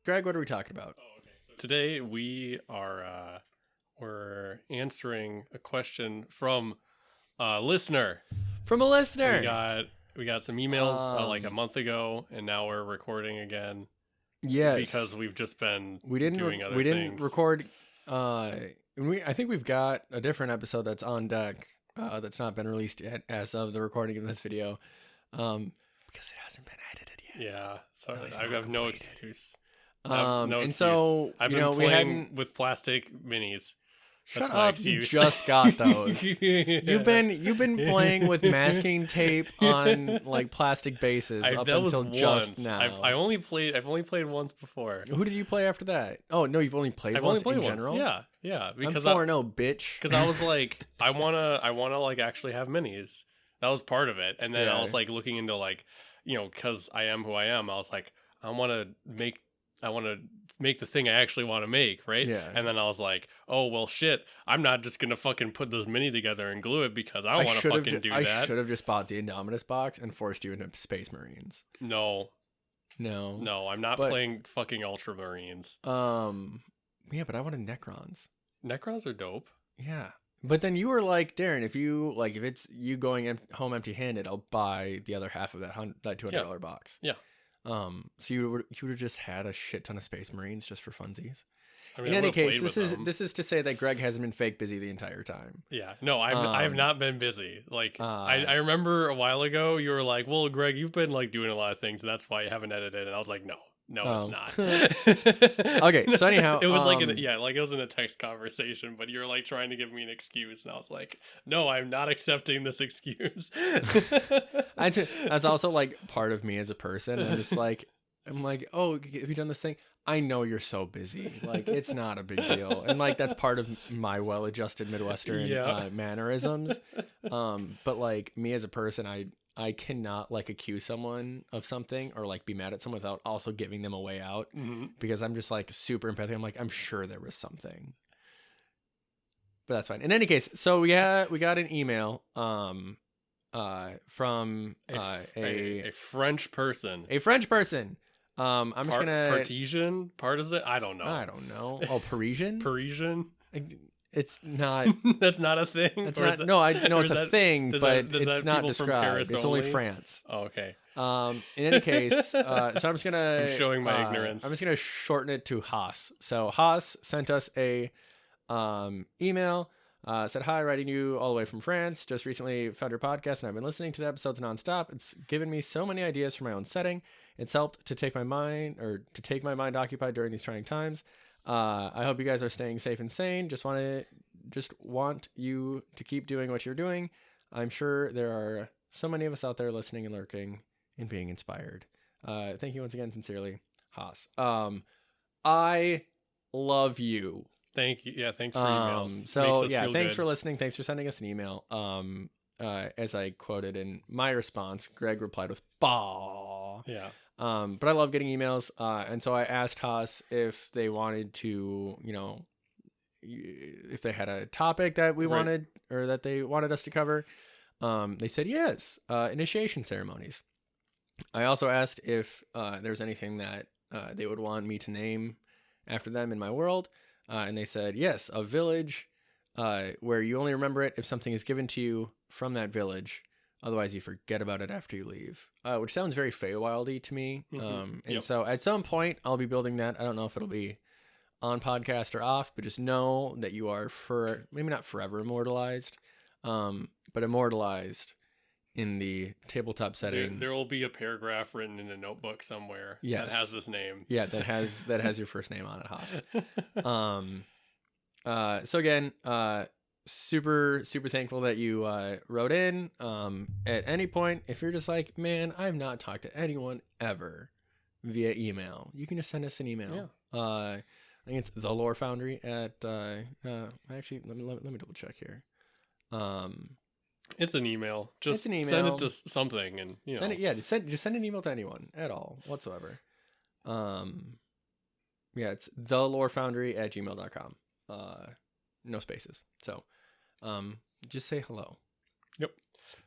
Greg, what are we talking about? Oh, okay. So today we are we're answering a question from a listener. From a listener. We got some emails like a month ago, and now we're recording again. Yes, because we've just been we doing other things. didn't record. I think we've got a different episode that's on deck that's not been released yet as of the recording of this video, because it hasn't been edited yet. Yeah, so No, I have no excuse. So I've been playing with plastic minis. Shut up! You just got those. You've been playing with masking tape on like plastic bases up until just now. I've only played once before. Who did you play after that? Oh no, you've only played once in general. Yeah. Because I'm 4-0, bitch. Because I was like, I wanna like actually have minis. That was part of it, and then I was like looking into like, because I am who I am. I was like, I want to make the thing I actually want to make, right? Yeah. And then I was like, oh, well, shit, I'm not just going to fucking put this mini together and glue it because I don't want to fucking do that. I should have just bought the Indominus box and forced you into Space Marines. No, I'm not playing fucking Ultramarines. Yeah, but I wanted Necrons. Necrons are dope. Yeah. But then you were like, Darren, if it's you going home empty-handed, I'll buy the other half of that $200 box. Yeah. So you would have just had a shit ton of Space Marines just for funsies. I mean, in any case, this is to say that Greg hasn't been fake busy the entire time. Yeah, no, I've not been busy. Like I remember a while ago, you were like, "Well, Greg, you've been like doing a lot of things, and that's why you haven't edited." And I was like, "No, it's not." Okay, so anyhow, it was it was in a text conversation, but you were like trying to give me an excuse, and I was like, "No, I'm not accepting this excuse." That's also like part of me as a person. I'm like, oh, have you done this thing? I know you're so busy. Like, it's not a big deal. And like, that's part of my well-adjusted Midwestern mannerisms. But like me as a person, I cannot like accuse someone of something or like be mad at someone without also giving them a way out, because I'm just like super empathic. I'm like, I'm sure there was something, but that's fine. In any case, so we got an email from a French person. I'm just gonna Parisian. Part is it? I don't know. Oh, Parisian. Parisian. It's not. That's not a thing. It's not. No, I know it's a thing, but it's not described. It's only France. Oh, okay. In any case, so I'm just gonna. I'm showing my ignorance. I'm just gonna shorten it to Haas. So Haas sent us a email. Said, hi, writing you all the way from France. Just recently found your podcast and I've been listening to the episodes nonstop. It's given me so many ideas for my own setting. It's helped to take my mind occupied during these trying times. I hope you guys are staying safe and sane. Just want you to keep doing what you're doing. I'm sure there are so many of us out there listening and lurking and being inspired. Thank you once again, sincerely, Haas. I love you. Thank you. Yeah, thanks for emails. So yeah, thanks for listening. Thanks for sending us an email. As I quoted in my response, Greg replied with "bah." Yeah. But I love getting emails. And so I asked Haas if they wanted to, if they had a topic that we wanted or that they wanted us to cover. They said yes. Initiation ceremonies. I also asked if there's anything that they would want me to name after them in my world. And they said, yes, a village where you only remember it if something is given to you from that village. Otherwise, you forget about it after you leave, which sounds very Feywildy to me. And so at some point, I'll be building that. I don't know if it'll be on podcast or off, but just know that you are maybe not forever immortalized, but immortalized in the tabletop setting. There will be a paragraph written in a notebook somewhere that has this name. Yeah, that has your first name on it, Haas. So again, super thankful that you wrote in. At any point, if you're just like, man, I've not talked to anyone ever via email, you can just send us an email. Yeah. I think it's the Lore Foundry at actually let me double check here. It's an email. Just send it to something, and send it. Yeah, just send an email to anyone at all whatsoever. Yeah, it's thelorefoundry@gmail.com. No spaces. So, just say hello. Yep.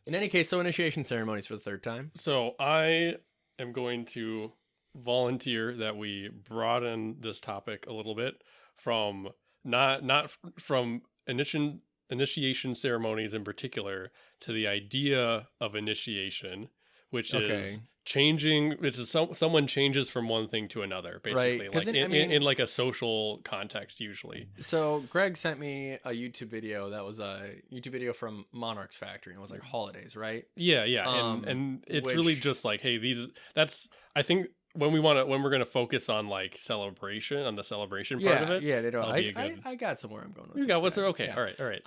In any case, so initiation ceremonies for the third time. So I am going to volunteer that we broaden this topic a little bit from not from initiation ceremonies in particular to the idea of initiation, which is Okay. changing. This is someone changes from one thing to another, basically, Right. Because like in like a social context usually. So Greg sent me a YouTube video that was a YouTube video from Monarch's Factory, and it was like holidays, right? Yeah, and it's really Which just like, hey, that's I think when we're gonna focus on like celebration, on the celebration part of it, yeah, they don't. that'll be a good. I got somewhere I'm going with You this, got what's there? Greg. Okay, Yeah.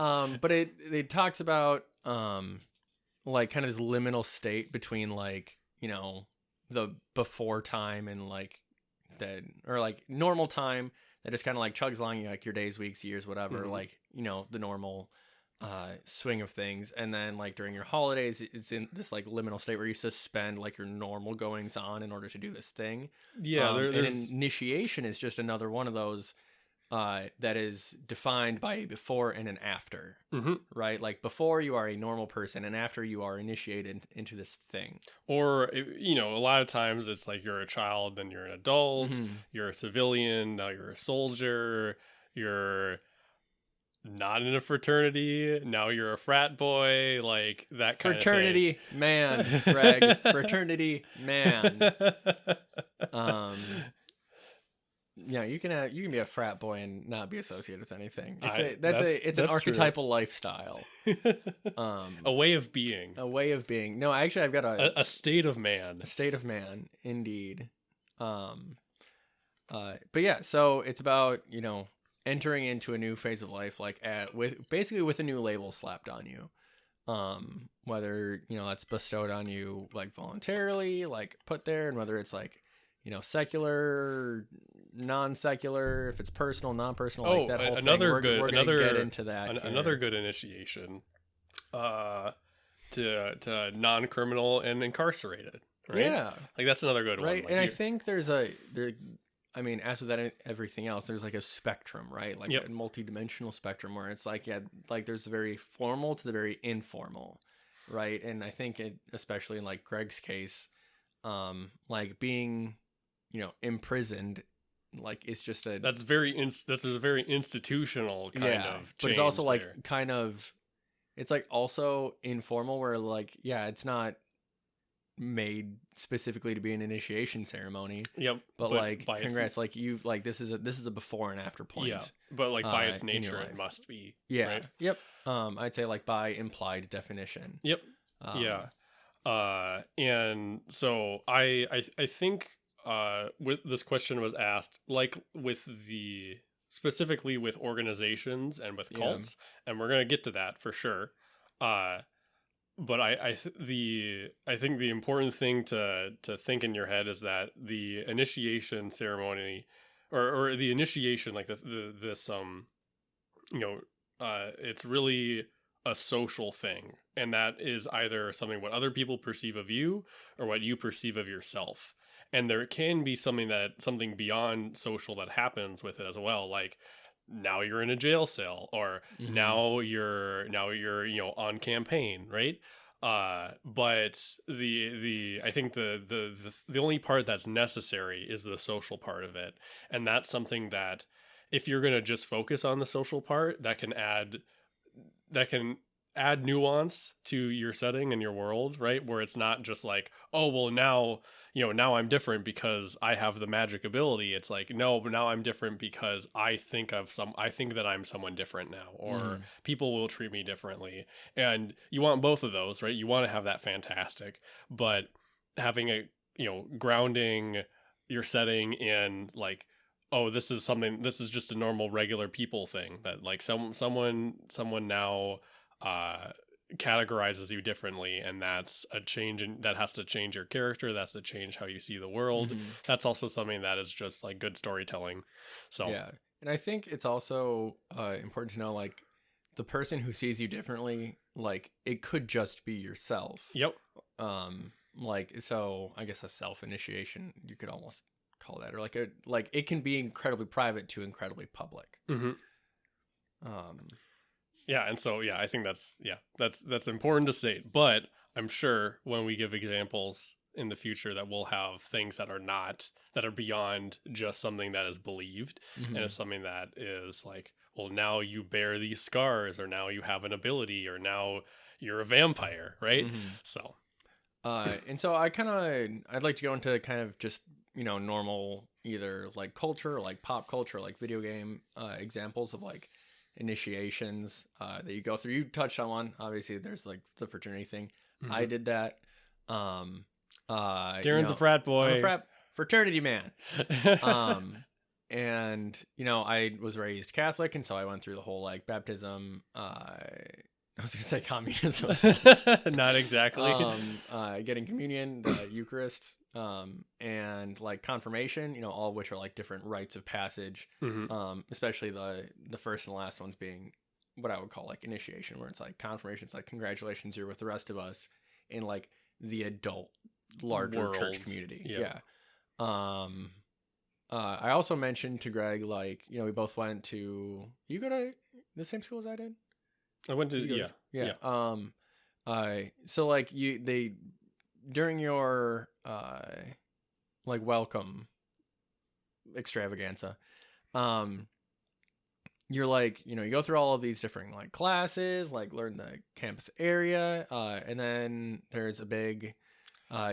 all right. But it talks about like kind of this liminal state between like, you know, the before time and like the or like normal time that just kind of like chugs along, like your days, weeks, years, whatever, Mhm. like, you know, the normal swing of things. And then like during your holidays, it's in this like liminal state where you suspend like your normal goings on in order to do this thing. Yeah, And there's initiation is just another one of those that is defined by a before and an after, Mhm. right? Like before you are a normal person, and after you are initiated into this thing. Or you know, a lot of times it's like you're a child, then you're an adult, Mhm. you're a civilian, now you're a soldier, you're not in a fraternity, now you're a frat boy, like that kind Fraternity man, Greg. Fraternity man. Yeah, you can be a frat boy and not be associated with anything. It's an archetypal lifestyle. A way of being. A way of being. No, actually I've got A state of man. a state of man, indeed. But yeah, so it's about, you know, entering into a new phase of life, like with a new label slapped on you. Whether, you know, that's bestowed on you like voluntarily, like put there, and whether it's like, you know, secular, non-secular, if it's personal, non-personal, like that whole another thing. good, we're another gonna get into that. another good initiation, to non-criminal and incarcerated. Right? Yeah, like that's another good one. right. Like And I think I mean, as with everything else, there's like a spectrum, right? Like a multi-dimensional spectrum where it's like, yeah, like there's the very formal to the very informal, right? And I think especially in like Greg's case, like being, you know, imprisoned, like it's just that's a very institutional kind of change, but it's also like there. kind of, it's like also informal where like, yeah, it's not made specifically to be an initiation ceremony. Yep. But like, congrats, like you, like this is a before and after point. Yeah. But like by its nature, it must be. Yeah. Right? Yep. I'd say like by implied definition. Yep. Yeah. And so I think with this question was asked like specifically with organizations and with cults, and we're gonna get to that for sure. But I think the important thing to think in your head is that the initiation ceremony or the initiation, like this you know, it's really a social thing, and that is either something what other people perceive of you or what you perceive of yourself. And there can be something beyond social that happens with it as well, like now you're in a jail cell, or now you're you know on campaign, right? But I think the only part that's necessary is the social part of it, and that's something that if you're gonna just focus on the social part, that can add nuance to your setting and your world, right? Where it's not just like, oh well, now I'm different because I have the magic ability. It's like, no, but now I'm different because I think that I'm someone different now, or people will treat me differently. And you want both of those, right? You want to have that fantastic, but having a, you know, grounding your setting in like, oh, this is just a normal regular people thing, that like someone now categorizes you differently, and that's a change, and that has to change your character, that's to change how you see the world. That's also something that is just like good storytelling. So yeah, and I think it's also important to know like the person who sees you differently, like it could just be yourself. Yep. Like, so I guess a self-initiation, you could almost call that, or like it can be incredibly private to incredibly public. Yeah, and so I think that's important to state. But I'm sure when we give examples in the future that we'll have things that are beyond just something that is believed, and it's something that is like, well, now you bear these scars, or now you have an ability, or now you're a vampire, right? So and so I'd like to go into kind of just, you know, normal either like culture or like pop culture, like video game examples of like initiations that you go through. You touched on one. Obviously there's like the fraternity thing. I did that. Daron's a frat boy. I'm a fraternity man. And you know, I was raised Catholic, and so I went through the whole like baptism, I was gonna say communism. Not exactly. Getting communion, the Eucharist, and like confirmation, you know, all of which are like different rites of passage. Especially the first and last ones being what I would call like initiation, where it's like confirmation. It's like, congratulations, you're with the rest of us in like the adult larger church community. Yeah. I also mentioned to Greg, like, you know, we both went to, you go to the same school as I did? I went to, yeah. So like during your, like welcome extravaganza, you're like, you know, you go through all of these different like classes, like learn the campus area. And then there's a big,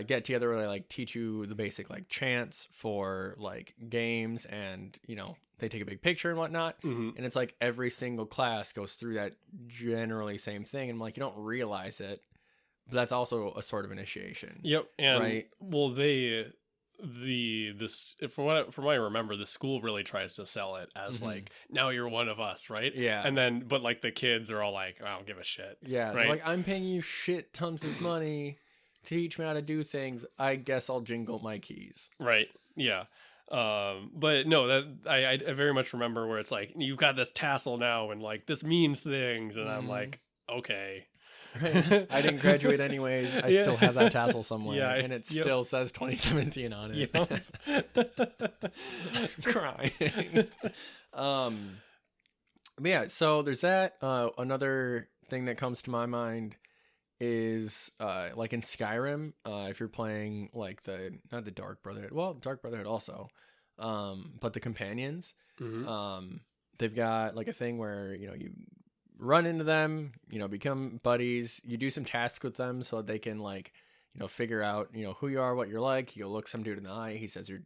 get together where they like teach you the basic like chants for like games, and you know, they take a big picture and whatnot. And it's like every single class goes through that generally same thing, and I'm like, you don't realize it, but that's also a sort of initiation. Yep. And right, well, from what I remember, the school really tries to sell it as like, now you're one of us, right? Yeah. And then but like the kids are all like, I don't give a shit. Yeah, right, like, I'm paying you shit tons of money to teach me how to do things. I guess I'll jingle my keys. Right. Yeah. But no, that I very much remember where it's like, you've got this tassel now, and like this means things, and I'm like, okay. Right. I didn't graduate anyways. I still have that tassel somewhere, and it still says 2017 on it. Crying. But yeah, so there's that. Another thing that comes to my mind is like in Skyrim, if you're playing like not the Dark Brotherhood, well, Dark Brotherhood also, but the companions, they've got like a thing where, you know, you run into them, you know, become buddies, you do some tasks with them so that they can like, you know, figure out, you know, who you are, what you're like. You go look some dude in the eye, he says you're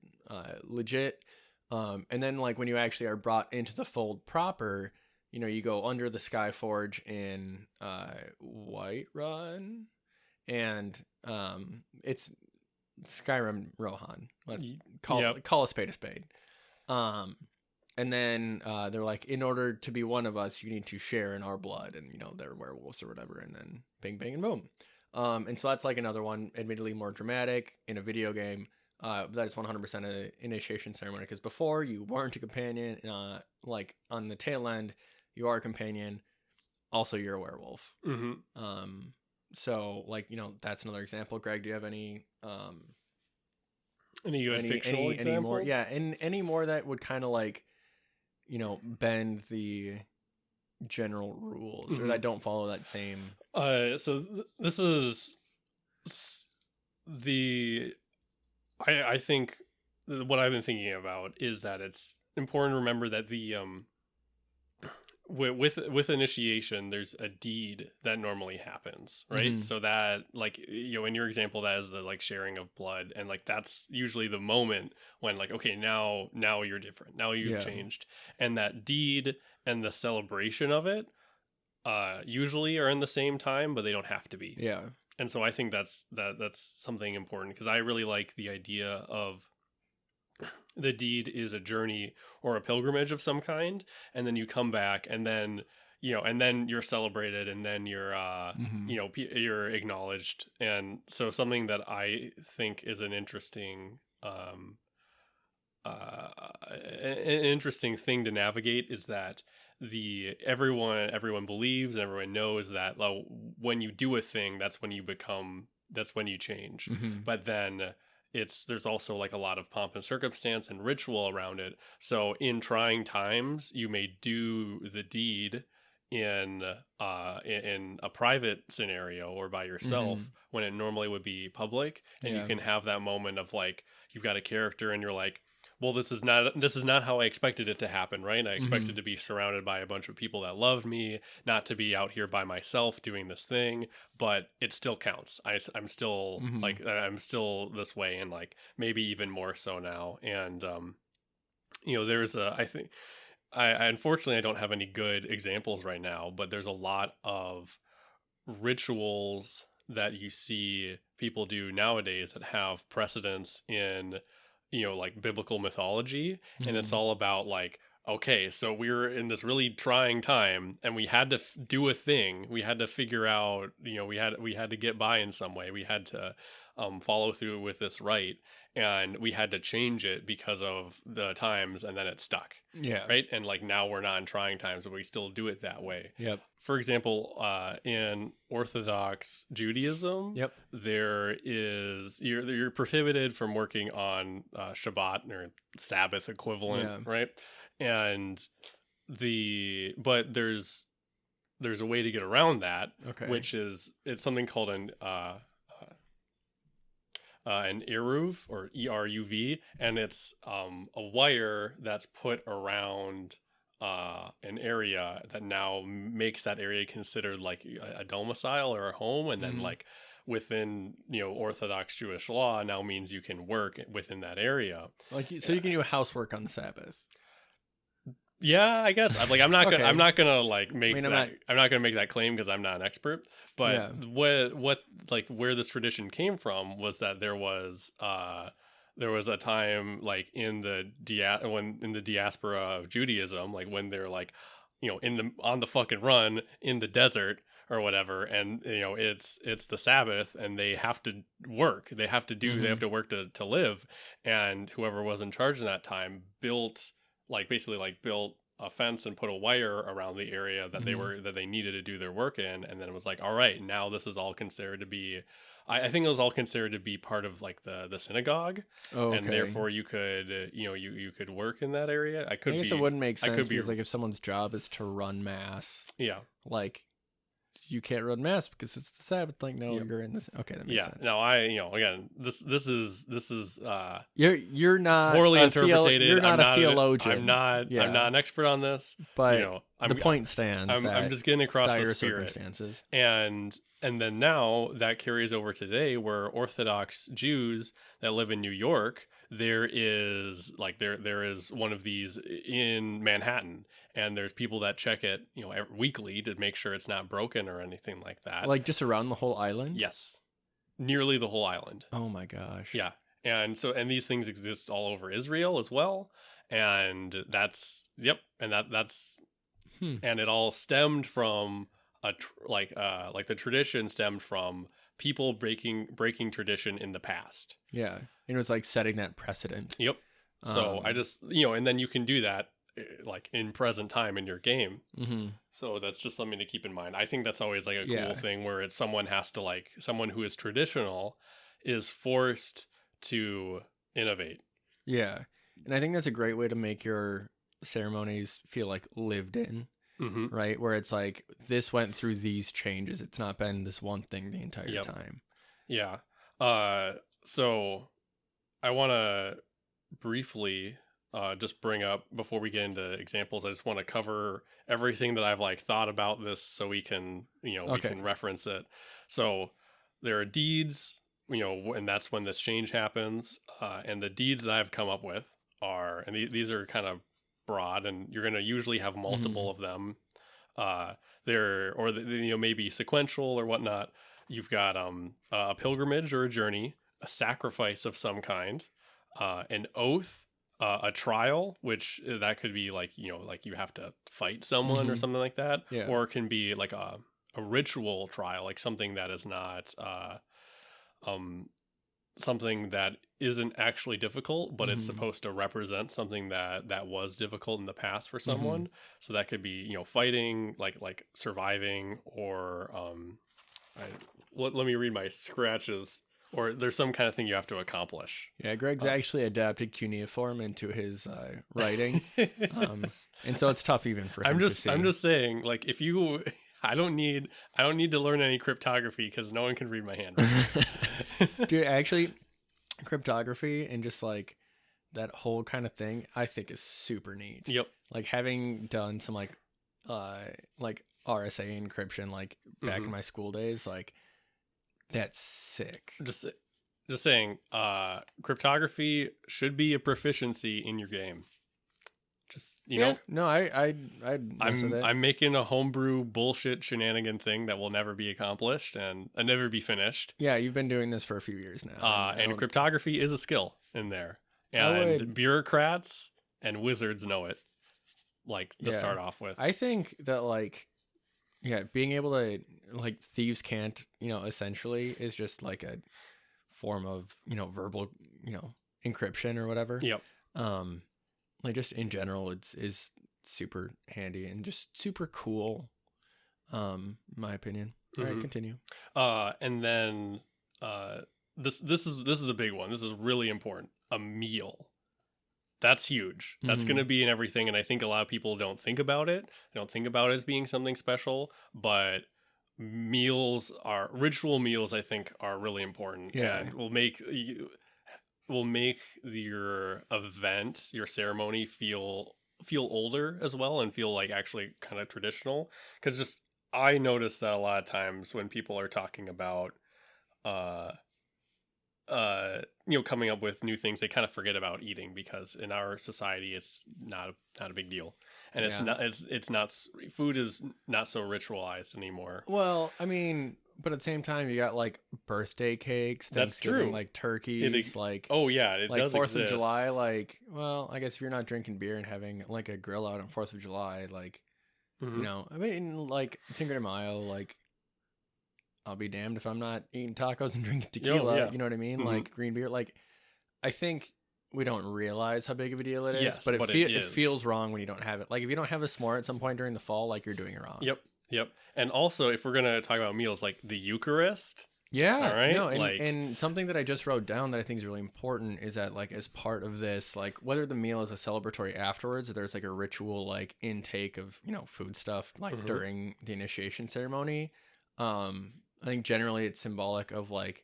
legit, and then like when you actually are brought into the fold proper, you know, you go under the Skyforge in Whiterun, and it's Skyrim Rohan. Let's call a spade a spade. And then they're like, in order to be one of us, you need to share in our blood, and you know, they're werewolves or whatever, and then bing bang and boom. And so that's like another one, admittedly more dramatic in a video game. That is 100% an initiation ceremony, because before you weren't a companion. Like on the tail end, you are a companion. Also, you're a werewolf. So like, you know, that's another example. Greg, do you have any fictional examples? Any more? Yeah, and any more that would kind of like, you know, bend the general rules, or that don't follow that same. So this is I think what I've been thinking about is that it's important to remember that the with initiation, there's a deed that normally happens, right? So that, like, you know, in your example, that is the like sharing of blood, and like that's usually the moment when like, okay, now you're different, now you've changed, and that deed and the celebration of it usually are in the same time, but they don't have to be. Yeah. And so I think that's something important, because I really like the idea of the deed is a journey or a pilgrimage of some kind, and then you come back, and then, you know, and then you're celebrated, and then you're you know, you're acknowledged. And so something that I think is an interesting thing to navigate is that everyone believes and everyone knows that when you do a thing, that's when you change. But then there's also like a lot of pomp and circumstance and ritual around it. So in trying times, you may do the deed in a private scenario or by yourself when it normally would be public, and you can have that moment of like you've got a character and you're like, well, this is not how I expected it to happen, right? I expected to be surrounded by a bunch of people that loved me, not to be out here by myself doing this thing, but it still counts. I'm still like I'm still this way, and like maybe even more so now. And there's I think I unfortunately I don't have any good examples right now, but there's a lot of rituals that you see people do nowadays that have precedence in like biblical mythology, and it's all about like, okay, so we were in this really trying time and we had to do a thing, we had to figure out, we had to get by in some way, we had to follow through with this rite, and we had to change it because of the times, and then it stuck. Yeah. Right. And like now we're not in trying times, but we still do it that way. Yep. For example, in Orthodox Judaism, you're prohibited from working on Shabbat or Sabbath equivalent, right? And but there's a way to get around that, which is it's something called an eruv, or ERUV, and it's a wire that's put around an area that now makes that area considered like a domicile or a home, and then like within Orthodox Jewish law now means you can work within that area. Like so you can do housework on the Sabbath. Yeah, I guess. I'm not gonna. I'm not gonna like make I'm not gonna make that claim because I'm not an expert. But what like where this tradition came from was that there was a time like in the diaspora of Judaism, like when they're like, on the fucking run in the desert or whatever, and it's the Sabbath and they have to work. They have to work to live, and whoever was in charge in that time built a fence and put a wire around the area that they needed to do their work in, and then it was like, all right, now this is all considered to be, I think it was all considered to be part of like the synagogue, and therefore you could you could work in that area. I guess it wouldn't make sense because like if someone's job is to run mass, like you can't run mass because it's the Sabbath. Like, no, you're in this. Okay, that makes sense. No, again, this is you're not poorly interpreted. You're not a theologian. I'm not an expert on this, but the point stands. I'm just getting across dire the spirit. Circumstances. And then now that carries over today, where Orthodox Jews that live in New York, there is one of these in Manhattan, and there's people that check it, weekly to make sure it's not broken or anything like that. Like just around the whole island? Yes. Nearly the whole island. Oh my gosh. Yeah. And these things exist all over Israel as well. And that's and it all stemmed from the tradition stemmed from people breaking tradition in the past. Yeah. And it was like setting that precedent. Yep. So I just, and then you can do that like in present time in your game. So that's just something to keep in mind. I think that's always like a cool thing where it's someone who is traditional is forced to innovate. Yeah. And I think that's a great way to make your ceremonies feel like lived in. Right, where it's like this went through these changes. It's not been this one thing the entire time. Yeah. So I want to briefly just bring up, before we get into examples, I just want to cover everything that I've like thought about this so we can we can reference it. So there are deeds, and that's when this change happens. And the deeds that I've come up with are, and these are kind of broad, and you're going to usually have multiple of them. Maybe sequential or whatnot. You've got a pilgrimage or a journey, a sacrifice of some kind, an oath, a trial, which that could be like like you have to fight someone or something like that, or it can be like a ritual trial, like something that is not something that isn't actually difficult, but it's supposed to represent something that was difficult in the past for someone. So that could be fighting, like surviving, or let me read my scratches or there's some kind of thing you have to accomplish. Yeah, Greg's actually adapted cuneiform into his writing, and so it's tough even for him to see. I'm just saying, like, if you, I don't need to learn any cryptography because no one can read my handwriting. Dude, actually, cryptography and just like that whole kind of thing, I think is super neat. Yep. Like having done some like RSA encryption like back in my school days, like that's sick. Just saying, cryptography should be a proficiency in your game. Just you know, no, I'd mess with it. I'm making a homebrew bullshit shenanigan thing that will never be accomplished and never be finished. Yeah, you've been doing this for a few years now. And cryptography is a skill in there, and bureaucrats and wizards know it. Like to start off with, I think that like, yeah, being able to like thieves can't, essentially is just like a form of verbal encryption or whatever. Yep. Like just in general, is super handy and just super cool. In my opinion. All right, continue. And then this is a big one. This is really important. A meal. That's huge. That's going to be in everything, and I think a lot of people don't think about it. They don't think about it as being something special, but ritual meals, I think, are really important. Yeah, and will make your event, your ceremony feel older as well, and feel like actually kind of traditional. Because just I notice that a lot of times when people are talking about coming up with new things, they kind of forget about eating, because in our society it's not a big deal, and it's not food is not so ritualized anymore. Well, I mean, but at the same time, you got like birthday cakes, that's true, like turkeys, like it like does 4th exist. of July. Like, well, I guess if you're not drinking beer and having like a grill out on 4th of July, like I mean, like Cinco de Mayo, like I'll be damned if I'm not eating tacos and drinking tequila. Yeah. You know what I mean? Like green beer. Like, I think we don't realize how big of a deal it is, but it feels wrong when you don't have it. Like if you don't have a s'more at some point during the fall, like you're doing it wrong. Yep. And also, if we're gonna talk about meals, like the Eucharist. Yeah. All right. No, and something that I just wrote down that I think is really important is that like as part of this, like whether the meal is a celebratory afterwards or there's like a ritual like intake of food stuff like during the initiation ceremony. I think generally it's symbolic of like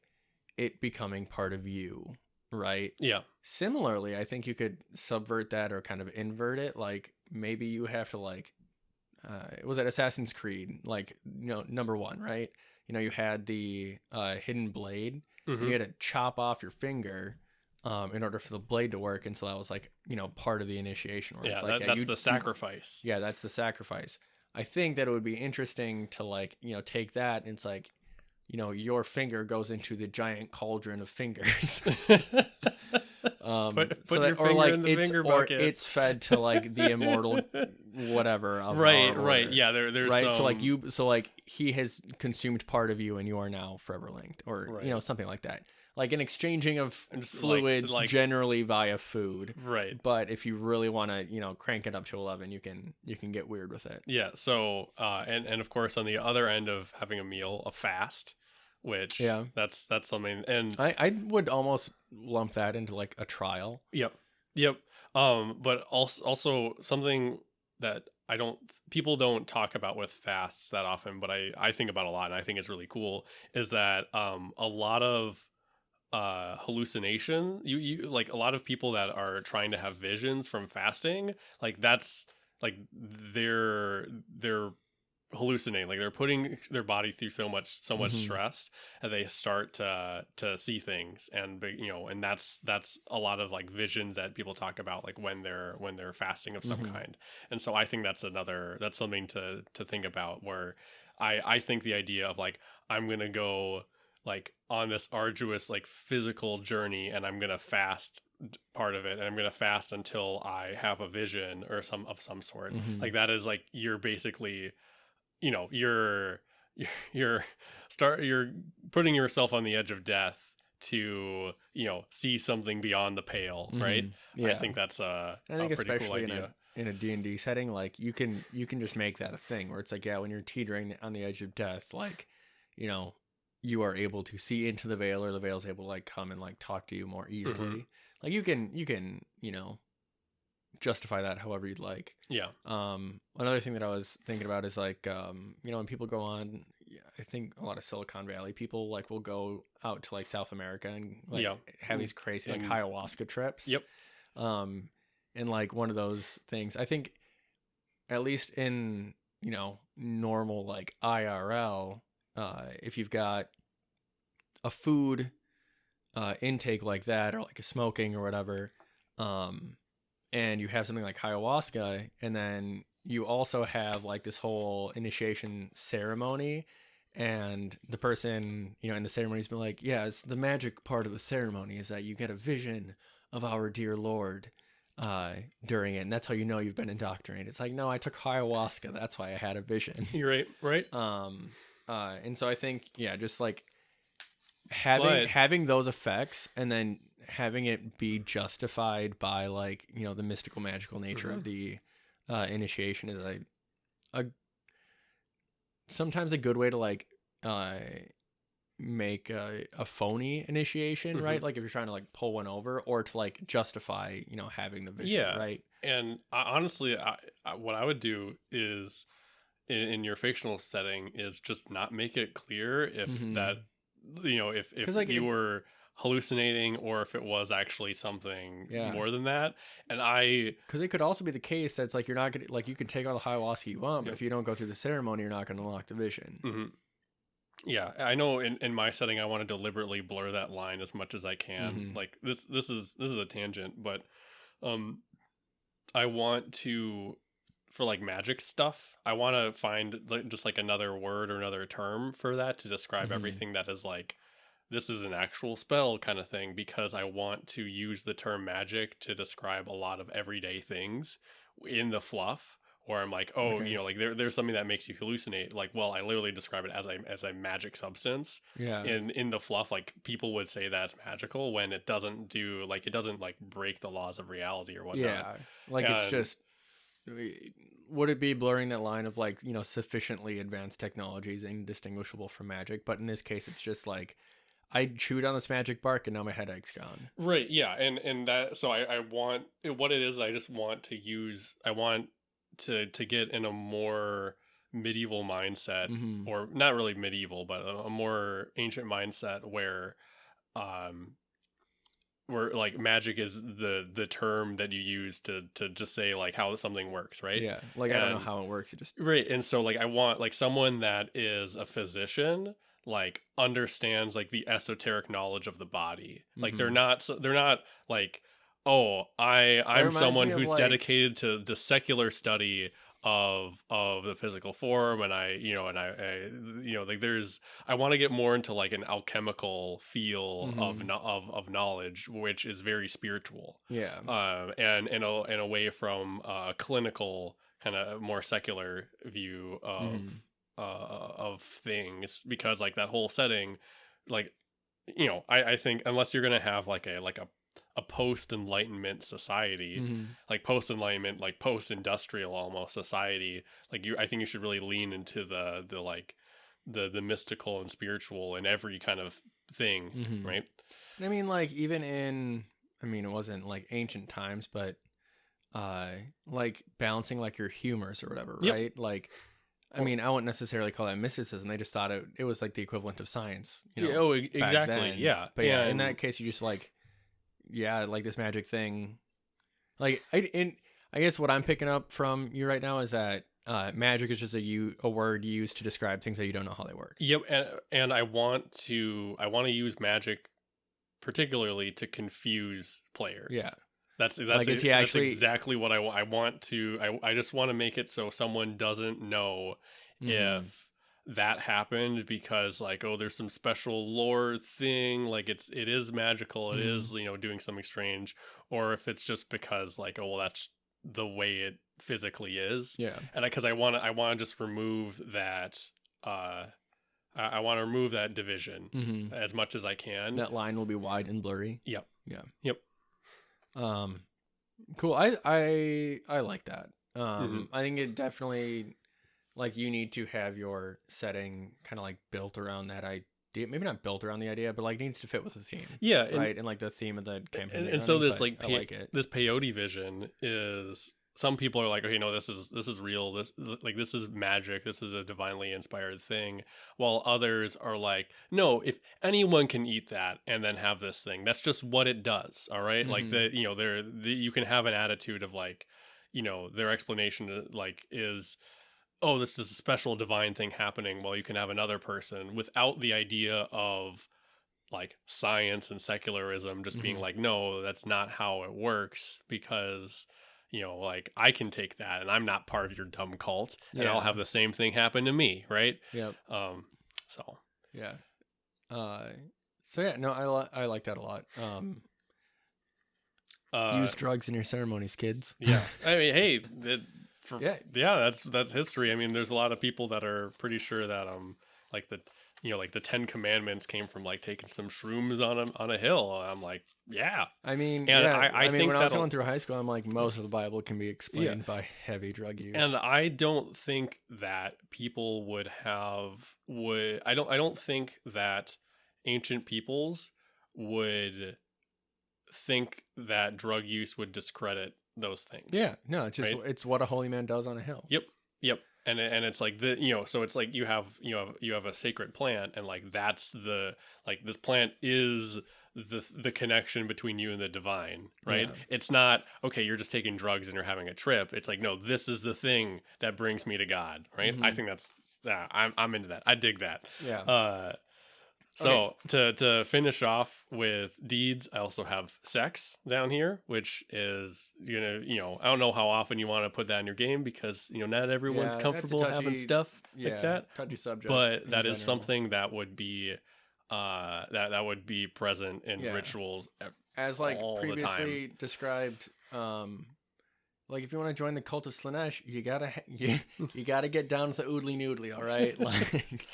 it becoming part of you, right? Yeah. Similarly, I think you could subvert that or kind of invert it. Like maybe you have to like, was it Assassin's Creed? Like, number 1, right? You had the hidden blade and you had to chop off your finger in order for the blade to work. And so that was like, part of the initiation. Where it's like, that's the sacrifice. Yeah, that's the sacrifice. I think that it would be interesting to like, take that and it's like, your finger goes into the giant cauldron of fingers. Put your finger in the finger bucket. Or it's fed to like the immortal whatever. Right. Yeah, there's right. So like he has consumed part of you and you are now forever linked, or something like that. Like an exchanging of fluids like generally via food. Right. But if you really want to, crank it up to 11, you can get weird with it. Yeah. So and of course on the other end of having a meal, a fast. Which that's something, and I would almost lump that into like a trial. Yep. But also something that people don't talk about with fasts that often, but I think about a lot, and I think it's really cool, is that a lot of hallucination, you like a lot of people that are trying to have visions from fasting, like that's like they're hallucinating, like they're putting their body through so much stress, and they start to see things, and and that's a lot of like visions that people talk about, like when they're fasting of some kind. And so I think that's something to think about, where I think the idea of like I'm gonna go like on this arduous like physical journey and I'm gonna fast part of it, and I'm gonna fast until I have a vision or some sort. Like that is like you're basically you're putting yourself on the edge of death to see something beyond the pale, right? I think that's a pretty cool idea. In a D&D setting, like you can just make that a thing where it's like, when you're teetering on the edge of death, like you are able to see into the veil, or the veil's able to like come and like talk to you more easily. Mm-hmm. Like you can, you know, justify that however you'd like. Yeah. Another thing that I was thinking about is like, you know, when people go on, I think a lot of Silicon Valley people like will go out to like South America and like have these crazy like ayahuasca trips. Yep. And like one of those things, I think, at least in, you know, normal like IRL, if you've got a food intake like that, or like a smoking or whatever, and you have something like ayahuasca, and then you also have like this whole initiation ceremony, and the person, you know, in the ceremony's been like, yeah, it's the magic part of the ceremony is that you get a vision of our dear Lord during it, and that's how you know you've been indoctrinated. It's like, no, I took ayahuasca, that's why I had a vision. You're right. And so I think, yeah, just like having those effects, and then having it be justified by like, you know, the mystical magical nature of the initiation is a sometimes a good way to like make a phony initiation, right? Like if you're trying to like pull one over, or to like justify, you know, having the vision, right? And honestly, what I would do is in your fictional setting is just not make it clear if that, you know, if like you were hallucinating, or if it was actually something more than that. And because it could also be the case that's like, you're not gonna, like, you can take all the ayahuasca you want, but if you don't go through the ceremony, you're not going to unlock the vision. Yeah, I know in my setting, I want to deliberately blur that line as much as I can. Like this is a tangent, but I want to, for like magic stuff, I want to find like just like another word or another term for that to describe everything that is like, this is an actual spell kind of thing, because I want to use the term magic to describe a lot of everyday things in the fluff. Or I'm like, you know, like there's something that makes you hallucinate. Like, well, I literally describe it as a magic substance. Yeah. In the fluff, like people would say that's magical when it doesn't like break the laws of reality or whatnot. Yeah. Like, it's just, would it be blurring that line of like, you know, sufficiently advanced technologies indistinguishable from magic? But in this case, it's just like, I chewed on this magic bark and now my headache's gone. Right. Yeah. And that, so I want, what it is, I just want to use, I want to get in a more medieval mindset, or not really medieval, but a more ancient mindset where like magic is the term that you use to just say like how something works, right? Yeah. Like, I don't know how it works. It just, right. And so like I want like someone that is a physician, like understands like the esoteric knowledge of the body. Like they're not like, oh, I'm someone who's like dedicated to the secular study of the physical form, and I you know, like I want to get more into like an alchemical feel of knowledge, which is very spiritual. And away from a clinical kind of more secular view of things, because like that whole setting, like, you know, I think unless you're gonna have like a post-enlightenment society, like post-enlightenment, like post-industrial almost society, like I think you should really lean into the like the mystical and spiritual in every kind of thing, right? I mean, like, even in, I mean, it wasn't like ancient times, but like balancing like your humors or whatever, right? Like, I mean, I wouldn't necessarily call that mysticism. They just thought it was like the equivalent of science. You know, exactly. Then. Yeah. But yeah, in that case, you just like, yeah, like this magic thing. Like, I guess what I'm picking up from you right now is that magic is just a word used to describe things that you don't know how they work. Yep. And I want to use magic particularly to confuse players. Yeah. That's exactly what I want to. I just want to make it so someone doesn't know if that happened because like, oh, there's some special lore thing, like it is magical, it is, you know, doing something strange, or if it's just because like, oh, well, that's the way it physically is. Yeah. And because I want to just remove that. I want to remove that division as much as I can. That line will be wide and blurry. Yep. Yeah. Yep. Cool. I like that. I think it definitely, like, you need to have your setting kind of like built around that idea, maybe not built around the idea, but like needs to fit with the theme. Yeah, right, and like the theme of the campaign. And so this like I like it. This peyote vision is, some people are like, okay, no, this is real. This is magic. This is a divinely inspired thing. While others are like, no, if anyone can eat that and then have this thing, that's just what it does. All right, like you can have an attitude of like, their explanation like is, oh, this is a special divine thing happening, while you can have another person without the idea of like science and secularism just being like, no, that's not how it works, because like I can take that and I'm not part of your dumb cult, and I'll have the same thing happen to me, right? Yep. So yeah. So yeah, no, I like that a lot. Use drugs in your ceremonies, kids. Yeah. I mean, hey, that's history. I mean, there's a lot of people that are pretty sure that like the 10 Commandments came from like taking some shrooms on a hill. I'm like, yeah. I mean, and I think when I was going through high school, I'm like, most of the Bible can be explained by heavy drug use. And I don't think that people I don't think that ancient peoples would think that drug use would discredit those things. Yeah, no, it's just it's what a holy man does on a hill. Yep. And it's like so it's like you have a sacred plant, and like that's this plant is the connection between you and the divine, right? Yeah. It's not, okay, you're just taking drugs and you're having a trip. It's like, no, this is the thing that brings me to God, right? I think that's I'm into that. I dig that. Yeah. So to finish off with deeds, I also have sex down here, which is I don't know how often you want to put that in your game, because not everyone's comfortable having stuff like that. Touchy subject, but that is something that would be that would be present in rituals as like previously described. Like if you want to join the cult of Slanesh, you gotta get down to the oodly noodly, all right? Like.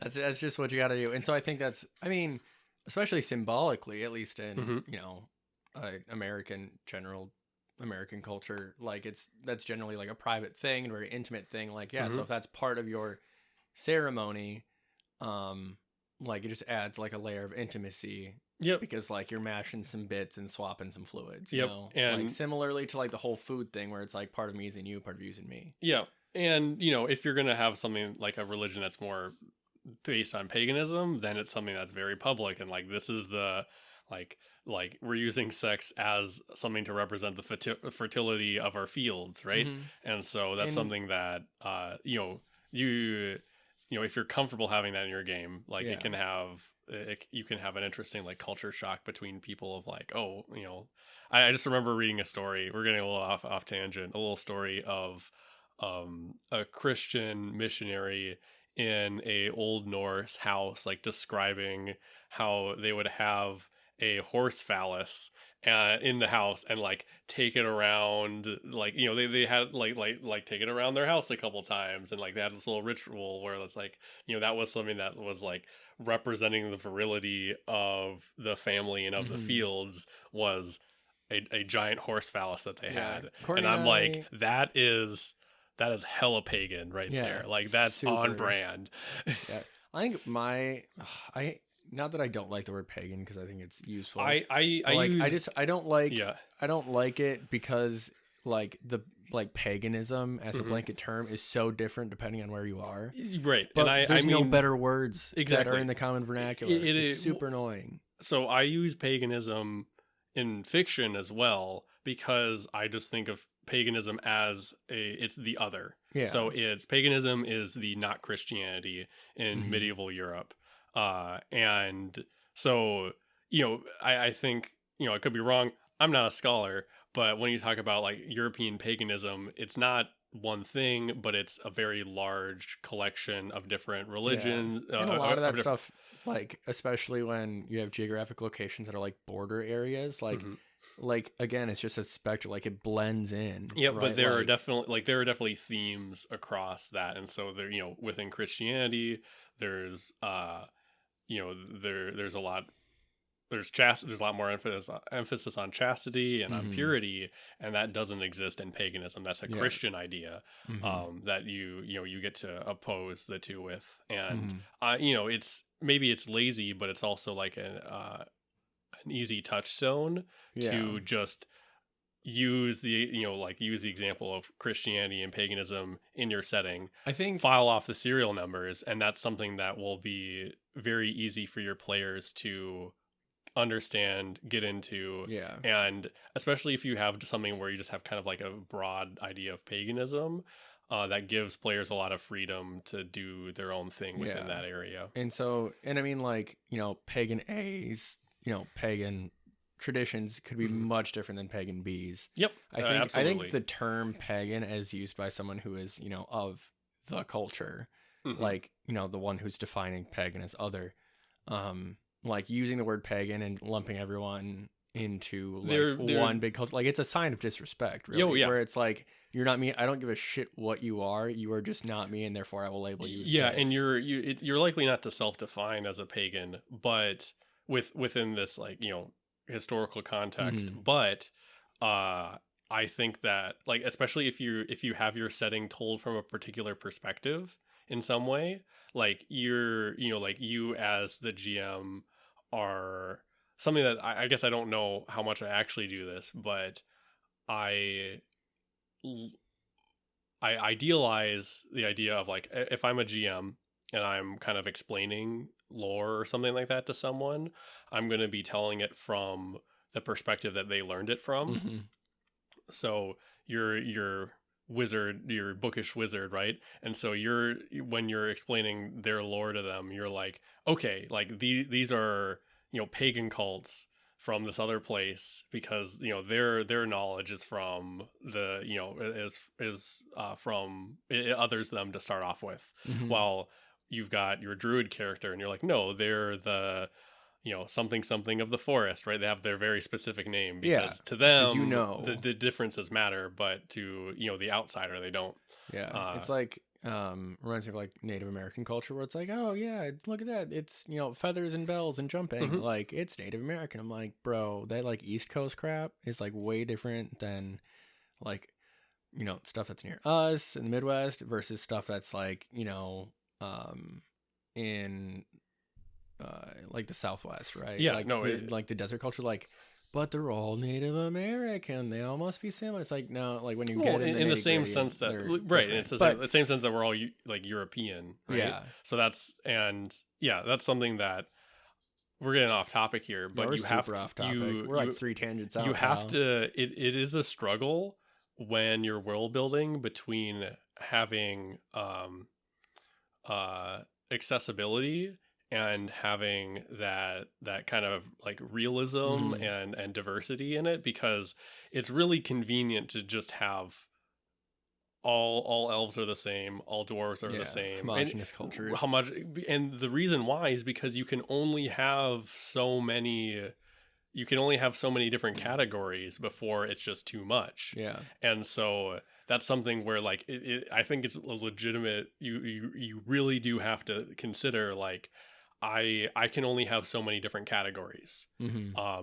That's just what you got to do. And so I think that's, I mean, especially symbolically, at least in, American culture, like that's generally like a private thing and very intimate thing. Like, so if that's part of your ceremony, like it just adds like a layer of intimacy. Yep. Because like you're mashing some bits and swapping some fluids, you know? And like similarly to like the whole food thing where it's like part of me is in you, part of you is in me. Yeah. And, if you're going to have something like a religion that's more based on paganism, then it's something that's very public, and like this is the like we're using sex as something to represent the fertility of our fields, right? And so that's something that you if you're comfortable having that in your game, like you can have an interesting like culture shock between people of like, oh, I just remember reading a story, we're getting a little off tangent, a little story of a Christian missionary in a Old Norse house, like describing how they would have a horse phallus in the house and like take it around, like they had like take it around their house a couple times, and like they had this little ritual where it's like that was something that was like representing the virility of the family and of the fields, was a giant horse phallus that they had. Courtney, and I'm like, that is hella pagan right there. Like that's on brand. Yeah. I think not that I don't like the word pagan, because I think it's useful. I don't like it because like the paganism as a blanket term is so different depending on where you are. Right. But there's no better words that are in the common vernacular. It's super annoying. So I use paganism in fiction as well, because I just think of paganism as it's the other. Yeah. So paganism is the not Christianity in medieval Europe. And so, I think, I could be wrong. I'm not a scholar, but when you talk about like European paganism, it's not one thing, but it's a very large collection of different religions. Yeah. And a lot of that stuff, like, especially when you have geographic locations that are like border areas, like, like again, it's just a spectrum, like it blends in. Yeah, right? But there are definitely themes across that, and so there, within Christianity, there's there's a lot there's a lot more emphasis on chastity and on purity, and that doesn't exist in paganism. That's a Christian idea, that you get to oppose the two with, and it's lazy, but it's also like an easy touchstone to just use use the example of Christianity and paganism in your setting. I think file off the serial numbers, and that's something that will be very easy for your players to understand, get into. And especially if you have something where you just have kind of like a broad idea of paganism, that gives players a lot of freedom to do their own thing within that area. And I mean, like, pagan A's, pagan traditions could be much different than pagan B's. Yep. I think the term pagan as used by someone who is, of the culture, like, the one who's defining pagan as other, like using the word pagan and lumping everyone into like one big culture, like it's a sign of disrespect, really. Where it's like, you're not me, I don't give a shit what you are just not me, and therefore I will label you this. And you're likely not to self-define as a pagan, but within this, like, historical context. But I think that, like, especially if you have your setting told from a particular perspective in some way, like you as the GM are something that I guess I don't know how much I actually do this, but I idealize the idea of, like, if I'm a GM and I'm kind of explaining lore or something like that to someone, I'm going to be telling it from the perspective that they learned it from. So you're wizard, you're bookish wizard, right? And so when you're explaining their lore to them, you're like, okay, like these are, pagan cults from this other place, because their knowledge is from the is from others them to start off with, while you've got your druid character and you're like, no, they're the something of the forest, right? They have their very specific name, because to them the differences matter, but to the outsider they don't. It's like reminds me of like Native American culture, where it's like, oh yeah, look at that, it's feathers and bells and jumping, like it's Native American. I'm like, bro, that like East Coast crap is like way different than like stuff that's near us in the Midwest versus stuff that's like in like the Southwest, right? Like the desert culture, like, but they're all Native American, they all must be similar. It's like, no, like when you get in the same sense that it's the same sense that we're all like European, right? So that's something that we're getting off topic here, but you have to off topic. We're like 3 tangents out. You have to. It is a struggle when you're world building between having accessibility and having that kind of like realism and diversity in it, because it's really convenient to just have all elves are the same, all dwarves are the same, homogenous cultures. And the reason why is because you can only have so many different categories before it's just too much. And so that's something where, like, I think it's a legitimate, you really do have to consider, like, I can only have so many different categories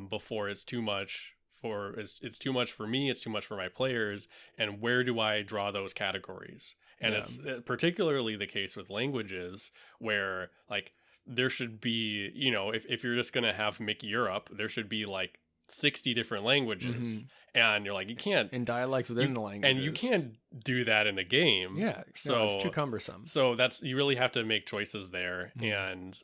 before it's too much it's too much for me, it's too much for my players, and where do I draw those categories? And it's particularly the case with languages, where like there should be, if you're just going to have Mickey Europe, there should be like 60 different languages. And you're like, you can't, and dialects within the language, and you can't do that in a game. So it's too cumbersome. So you really have to make choices there. And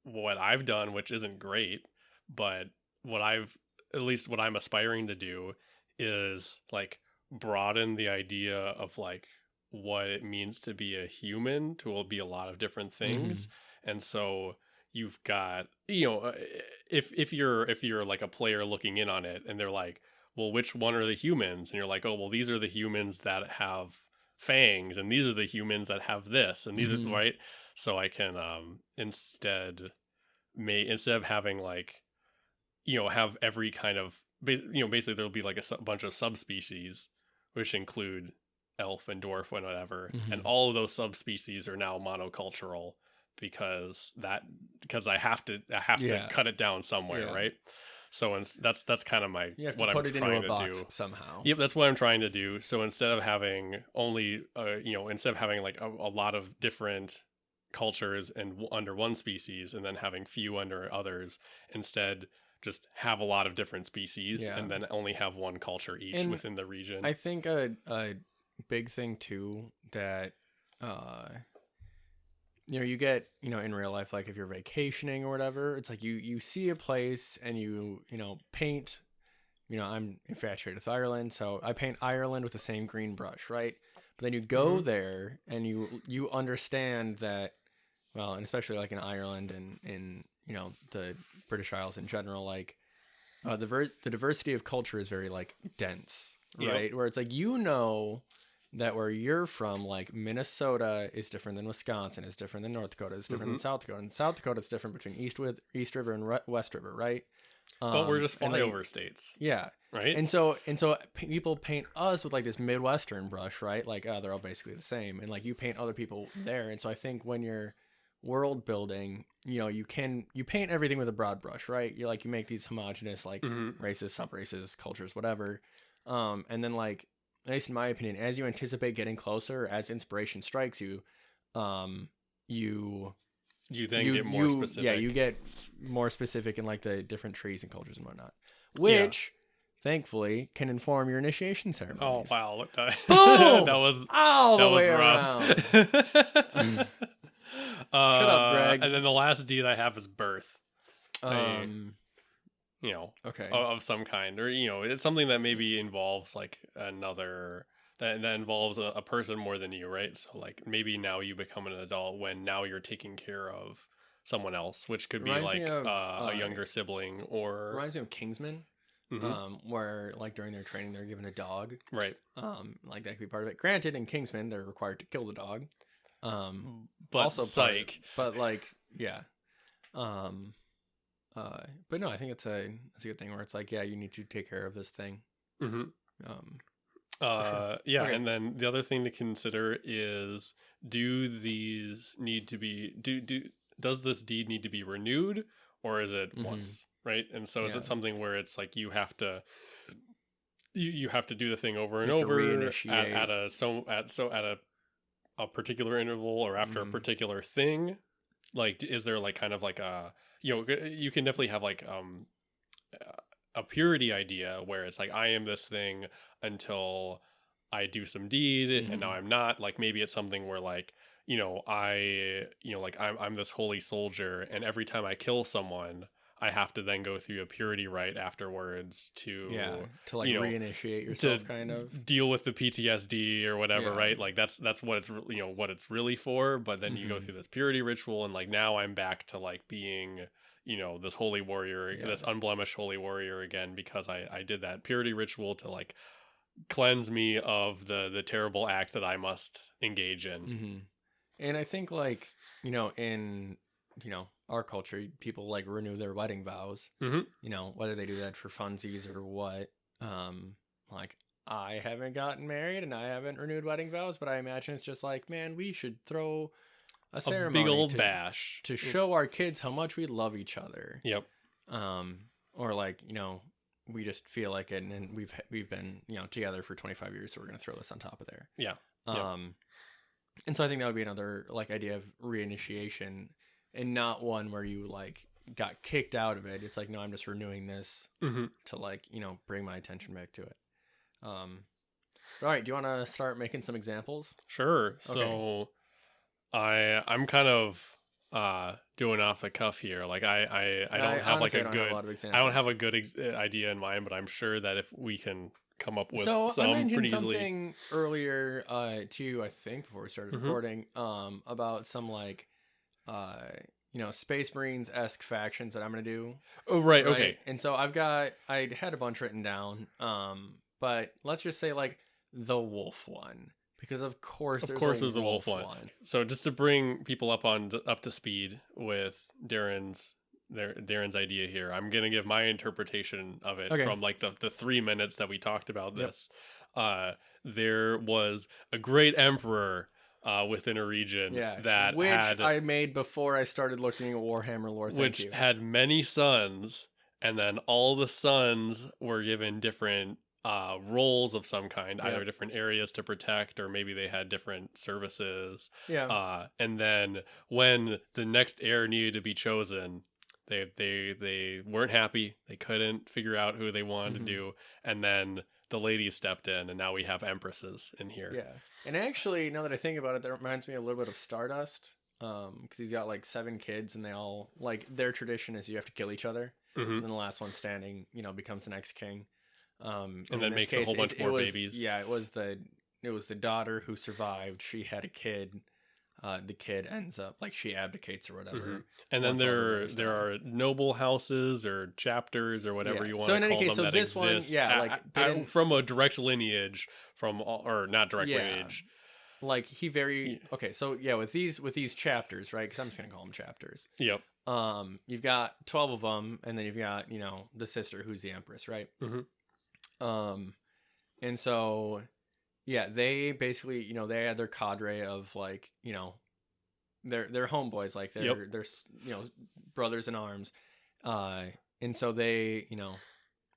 what I've done, which isn't great, but what I'm aspiring to do is like broaden the idea of like what it means to be a human to be a lot of different things. And so you've got, if you're like a player looking in on it and they're like, well, which one are the humans? And you're like, oh, well, these are the humans that have fangs, and these are the humans that have this, and these are right. So I can instead of having like, have every kind of, basically there'll be like a bunch of subspecies, which include elf and dwarf and whatever, and all of those subspecies are now monocultural. because I have to Yeah. cut it down somewhere, Yeah. right? So that's kind of You have to what put I'm it into trying a to box do. somehow. Yep, that's what I'm trying to do. So instead of having only, instead of having like a lot of different cultures and under one species, and then having few under others, instead just have a lot of different species, Yeah. and then only have one culture each And within the region. I think a big thing too that you get, in real life, like if you're vacationing or whatever, it's like you see a place and you paint, I'm infatuated with Ireland, so I paint Ireland with the same green brush, right? But then you go there and you understand that, well, and especially like in Ireland and in the British Isles in general, like the diversity of culture is very like dense, right? Yep. Where it's like that where you're from, like Minnesota is different than Wisconsin, is different than North Dakota, is different than South Dakota, and South Dakota is different between East River and West River, right? But we're just and flyover states, yeah, right? and so people paint us with like this Midwestern brush, right? Like they're all basically the same, and like you paint other people there, and so I think when you're world building, you paint everything with a broad brush, right? You make these homogenous like races, sub-races, cultures, whatever, and then like, at least in my opinion, as you anticipate getting closer, as inspiration strikes you, you get more specific. Yeah, you get more specific in like the different trees and cultures and whatnot, which thankfully can inform your initiation ceremonies. Oh wow! Boom! that was all the way rough. around. Shut up, Greg. And then the last deed I have is birth. Okay, of some kind, or it's something that maybe involves like another that involves a person more than you, right? So like maybe now you become an adult when now you're taking care of someone else, which could be like a younger sibling, or reminds me of Kingsman. Where like during their training they're given a dog, right? Like that could be part of it. Granted, in Kingsman they're required to kill the dog, but also psych. But like, yeah, but no, I think it's a good thing where it's like, yeah, you need to take care of this thing. Sure. Okay. And then the other thing to consider is, does this deed need to be renewed, or is it once? Right. And so is it something where it's like you have to do the thing over and over at a particular interval, or after a particular thing? Like, is there like kind of like a, you can definitely have like a purity idea where it's like, I am this thing until I do some deed, and now I'm not. Like maybe it's something where like, I'm this holy soldier, and every time I kill someone, I have to then go through a purity rite afterwards to like reinitiate yourself, kind of deal with the PTSD or whatever, right? Like that's what it's what it's really for. But then you go through this purity ritual, and like now I'm back to like being this holy warrior, this unblemished holy warrior again, because I did that purity ritual to like cleanse me of the terrible acts that I must engage in. And I think like in our culture, people like renew their wedding vows, whether they do that for funsies or what. Like I haven't gotten married and I haven't renewed wedding vows, but I imagine it's just like, man, we should throw a ceremony, big old bash to show our kids how much we love each other. Yep. Or like, we just feel like it, and we've been together for 25 years, so we're gonna throw this on top of there. Yeah. And so I think that would be another like idea of reinitiation, and not one where you like got kicked out of it. It's like, no, I'm just renewing this to like, bring my attention back to it. All right. Do you want to start making some examples? Sure. Okay. So I'm kind of doing off the cuff here. Like I don't have like a good idea in mind, but I'm sure that if we can come up with some I mentioned pretty something easily earlier to you, I think, before we started recording, about some like Space Marines-esque factions that I'm gonna do. Oh, right. Okay. And so I had a bunch written down, but let's just say like the wolf one, because of course there's a wolf one. So just to bring people up to speed with Daron's idea here, I'm gonna give my interpretation of it from like the 3 minutes that we talked about this. There was a great emperor within a region which I made before I started looking at Warhammer lore. Which had many sons, and then all the sons were given different roles of some kind, either different areas to protect, or maybe they had different services. And then when the next heir needed to be chosen, they weren't happy. They couldn't figure out who they wanted to do, and then the ladies stepped in, and now we have empresses in here. Yeah, and actually, now that I think about it, that reminds me a little bit of Stardust, because he's got like 7 kids, and they all like their tradition is you have to kill each other, and then the last one standing, becomes the next king. And then makes a whole bunch more babies. Yeah, it was the daughter who survived. She had a kid. The kid ends up like she abdicates or whatever. And then there are noble houses or chapters or whatever you want to call them that this exist from a direct lineage or not direct lineage. Like okay. So with these chapters, right? Because I'm just gonna call them chapters. Yep. You've got 12 of them, and then you've got the sister who's the empress, right? And so. Yeah, they basically, they had their cadre of like, they're homeboys, like they're brothers in arms, and so they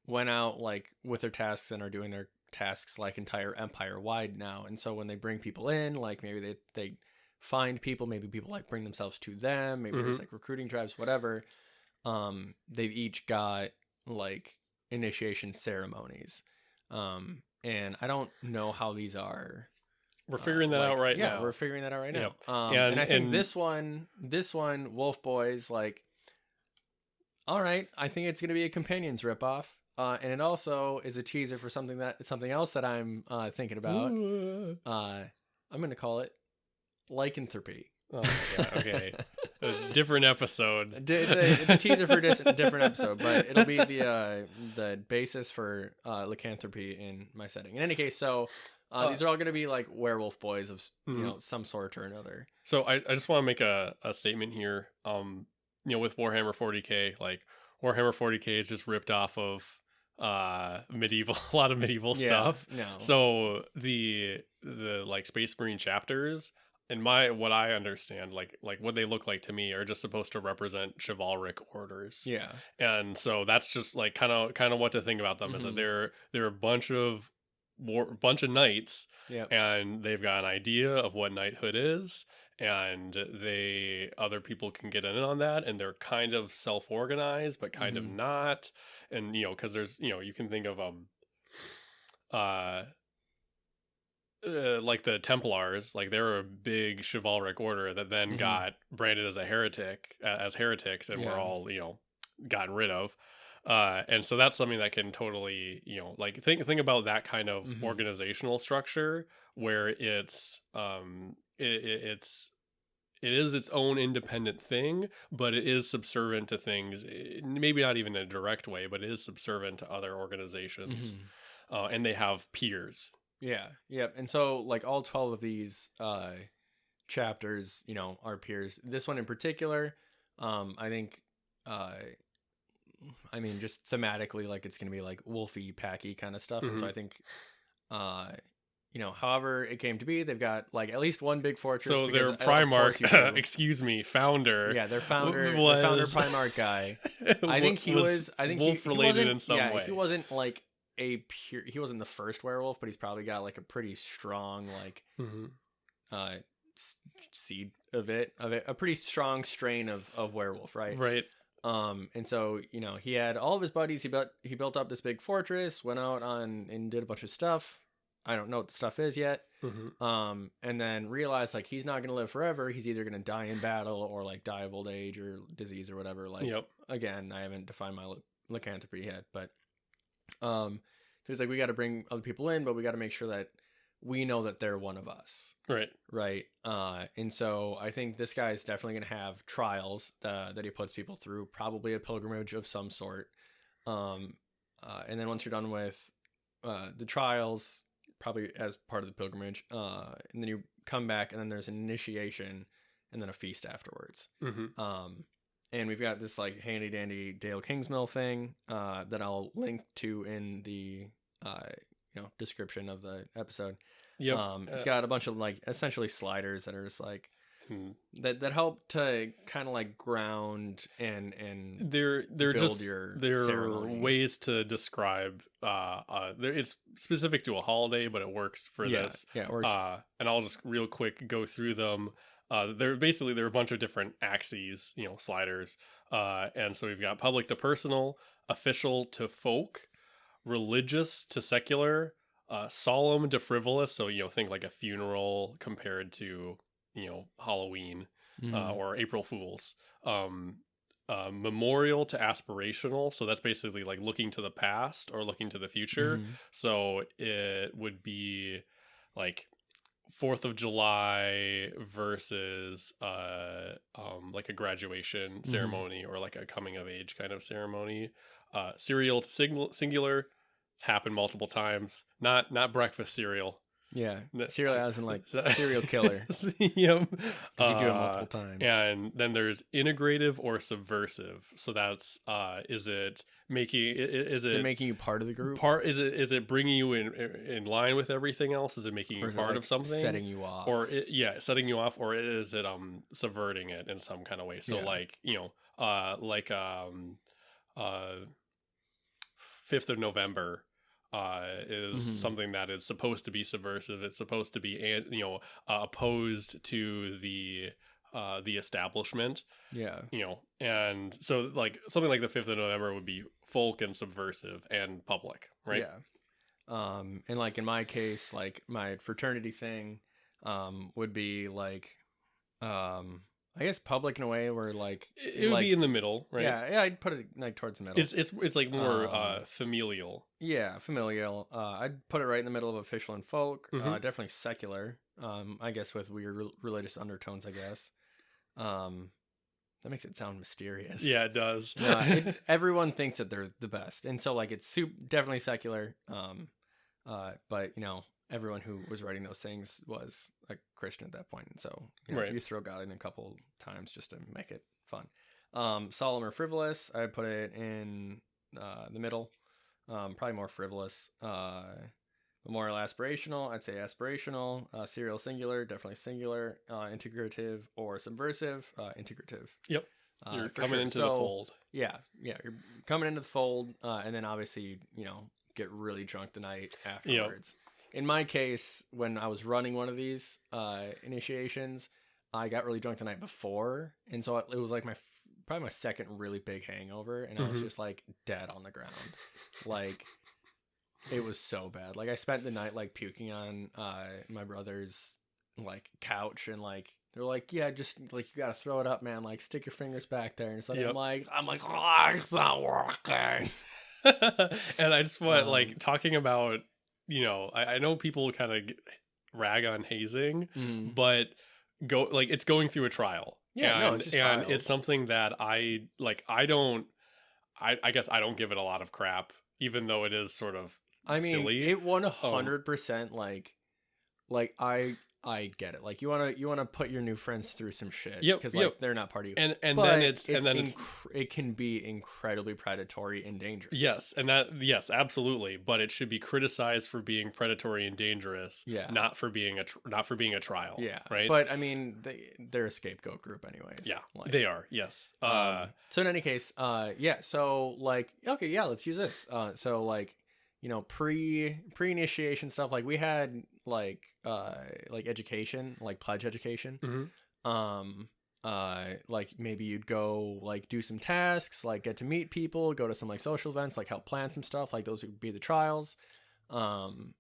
went out like with their tasks and are doing their tasks like entire empire wide now. And so when they bring people in, like maybe they find people, maybe people like bring themselves to them, maybe there's like recruiting drives, whatever. They've each got like initiation ceremonies. And I don't know how these are. We're figuring that out right now. Yeah, we're figuring that out right now. Yep. And I think this one, Wolf Boys, like, all right, I think it's going to be a Companions ripoff. And it also is a teaser for something else that I'm thinking about. I'm going to call it lycanthropy. Oh my god! Okay, a different episode. It's a teaser for a different episode, but it'll be the basis for lycanthropy in my setting. In any case, so these are all going to be like werewolf boys of some sort or another. So I just want to make a statement here. With Warhammer 40k, like Warhammer 40k is just ripped off of medieval, a lot of medieval stuff. No. So the like Space Marine chapters. In what I understand, like what they look like to me are just supposed to represent chivalric orders. Yeah. And so that's just like kind of what to think about them is that they're a bunch of knights, and they've got an idea of what knighthood is, and other people can get in on that, and they're kind of self-organized but kind of not. And because there's you can think of like the Templars, like they're a big chivalric order that then got branded as heretics, and were all gotten rid of. And so that's something that can totally like think about that kind of organizational structure where it is its own independent thing, but it is subservient to things, maybe not even in a direct way, but it is subservient to other organizations, and they have peers. Yeah. Yep. And so like all 12 of these chapters, are peers. This one in particular, I think just thematically, like it's going to be like wolfy, packy kind of stuff. And so I think however it came to be, they've got like at least one big fortress. So their Primarch, founder. Yeah, their founder Primarch guy. I think he was wolf related in some way. He wasn't like he wasn't the first werewolf, but he's probably got like a pretty strong like seed of a pretty strong strain of werewolf, right? And so he had all of his buddies. He built up this big fortress, went out and did a bunch of stuff. I don't know what the stuff is yet. And then realized like he's not going to live forever. He's either going to die in battle or like die of old age or disease or whatever. Like again, I haven't defined my lycanthropy yet, but so he's like, we got to bring other people in, but we got to make sure that we know that they're one of us. Right. And so I think this guy is definitely going to have trials that he puts people through, probably a pilgrimage of some sort. And then once you're done with the trials, probably as part of the pilgrimage, and then you come back, and then there's an initiation and then a feast afterwards. And we've got this like handy dandy Dale Kingsmill thing that I'll link to in the description of the episode. Yep. It's got a bunch of like essentially sliders that are just like that help to kind of like ground and they're build just your they're ceremony. ways to describe it's specific to a holiday, but it works for this. Yeah, it works. And I'll just real quick go through them. There are a bunch of different axes, sliders. And so we've got public to personal, official to folk, religious to secular, solemn to frivolous. So think like a funeral compared to Halloween or April Fools. Memorial to aspirational. So that's basically like looking to the past or looking to the future. So it would be like 4th of July versus like a graduation ceremony or like a coming of age kind of ceremony. Serial to singular, happened multiple times. Not breakfast cereal. Yeah, serial as in like serial killer. Yep. Because you do it multiple times. And then there's integrative or subversive. So that's is it making you part of the group? Is it bringing you in line with everything else? Is it making you part of something? Setting you off. Or setting you off, or is it subverting it in some kind of way? So like 5th of November is something that is supposed to be subversive. It's supposed to be opposed to the establishment. Yeah. And so like something like the 5th of November would be folk and subversive and public, right? Yeah. And like in my case, like my fraternity thing would be like I guess public in a way where like it would be in the middle, right? Yeah, I'd put it like towards the middle. It's like more familial. Yeah, familial. I'd put it right in the middle of official and folk. Definitely secular. I guess with weird religious undertones. I guess. That makes it sound mysterious. Yeah, it does. Everyone thinks that they're the best, and so like it's definitely secular. But everyone who was writing those things was a Christian at that point, and so you throw God in a couple times just to make it fun. Solemn or frivolous, I'd put it in the middle. Probably more frivolous. Memorial aspirational, I'd say aspirational. Serial singular, definitely singular. Integrative or subversive, integrative. Yep. You're coming into the fold. Yeah, you're coming into the fold, and then obviously get really drunk the night afterwards. Yep. In my case, when I was running one of these initiations, I got really drunk the night before, and so it was like probably my second really big hangover, and I was just like dead on the ground. Like it was so bad. Like I spent the night like puking on my brother's like couch, and like they're like, yeah, just like you gotta throw it up, man. Like stick your fingers back there, and so I'm like, oh, it's not working. And I just want like talking about. I know people kind of rag on hazing, but it's going through a trial. Yeah, it's just trials. It's something that I guess I don't give it a lot of crap, even though it is sort of silly. It 100% like I get it. Like you want to put your new friends through some shit because they're not part of you. And it can be incredibly predatory and dangerous. Yes, absolutely. But it should be criticized for being predatory and dangerous. Yeah. Not for being a trial. Yeah. Right. But I mean, they're a scapegoat group anyways. Yeah. They are. Yes. So in any case, yeah. So like, okay, yeah, let's use this. So like. Pre-initiation stuff, like we had like education, like pledge education. Like maybe you'd go like do some tasks, like get to meet people, go to some like social events, like help plan some stuff, like those would be the trials. You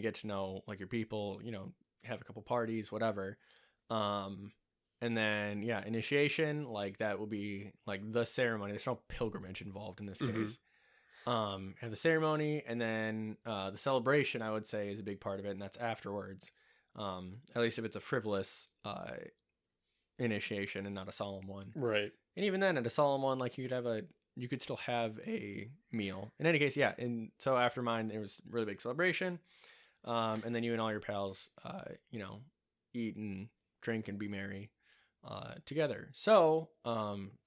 get to know like your people, have a couple parties, whatever. And then initiation, like that will be like the ceremony. There's no pilgrimage involved in this case. Have the ceremony, and then the celebration, I would say, is a big part of it, and that's afterwards. At least if it's a frivolous initiation and not a solemn one. Right. And even then, at a solemn one, like you could still have a meal. In any case, yeah. And so after mine, it was a really big celebration. And then you and all your pals, eat and drink and be merry together. So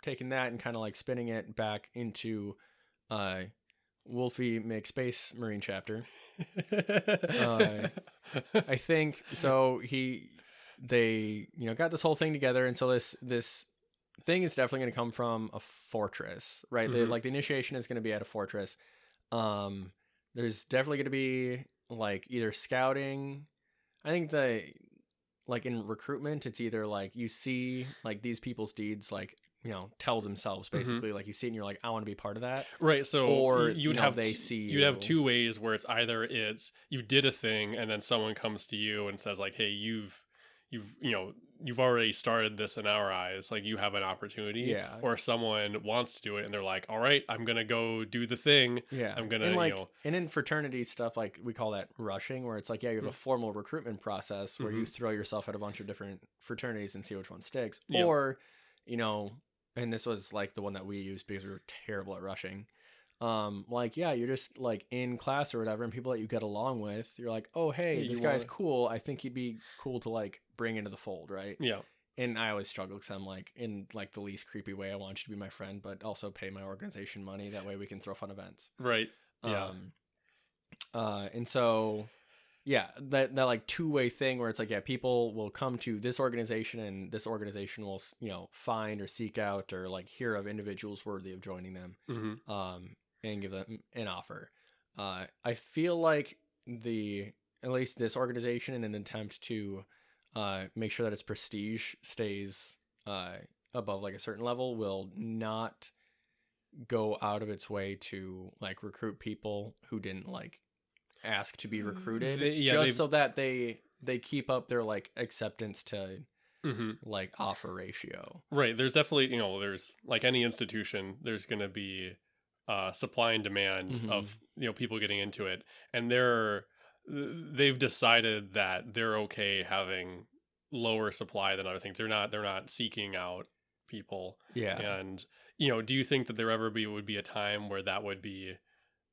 taking that and kind of like spinning it back into Wolfie McSpace Marine chapter. I think so. They got this whole thing together, and so this thing is definitely going to come from a fortress, right? Mm-hmm. The initiation is going to be at a fortress. There's definitely going to be like either scouting. I think in recruitment, it's either like you see like these people's deeds like tell themselves basically, like you see it and you're like, I want to be part of that, right? So or you'd have they see you'd have two ways where it's either it's you did a thing and then someone comes to you and says like, hey, you've already started this in our eyes, like you have an opportunity. Yeah. Or someone wants to do it and they're like, all right, I'm gonna go do the thing. Yeah. I'm gonna and in fraternity stuff, like we call that rushing, where it's like, you have a formal recruitment process where you throw yourself at a bunch of different fraternities and see which one sticks. Yeah. Or and this was like the one that we used because we were terrible at rushing. You're just like in class or whatever, and people that you get along with, you're like, oh, hey, this guy's cool. I think he'd be cool to like bring into the fold, right? Yeah. And I always struggle because I'm like, in like the least creepy way, I want you to be my friend, but also pay my organization money. That way we can throw fun events. Right. Yeah. And so, yeah, that like two-way thing where it's like, yeah, people will come to this organization and this organization will, find or seek out or like hear of individuals worthy of joining them, and give them an offer. I feel like at least this organization, in an attempt to make sure that its prestige stays above like a certain level, will not go out of its way to like recruit people who didn't like ask to be recruited, so that they keep up their like acceptance to like offer ratio. Right. There's definitely, there's like any institution, there's going to be supply and demand of people getting into it, and they've decided that they're okay having lower supply than other things. They're not seeking out people. Yeah. And do you think that there would be a time where that would be,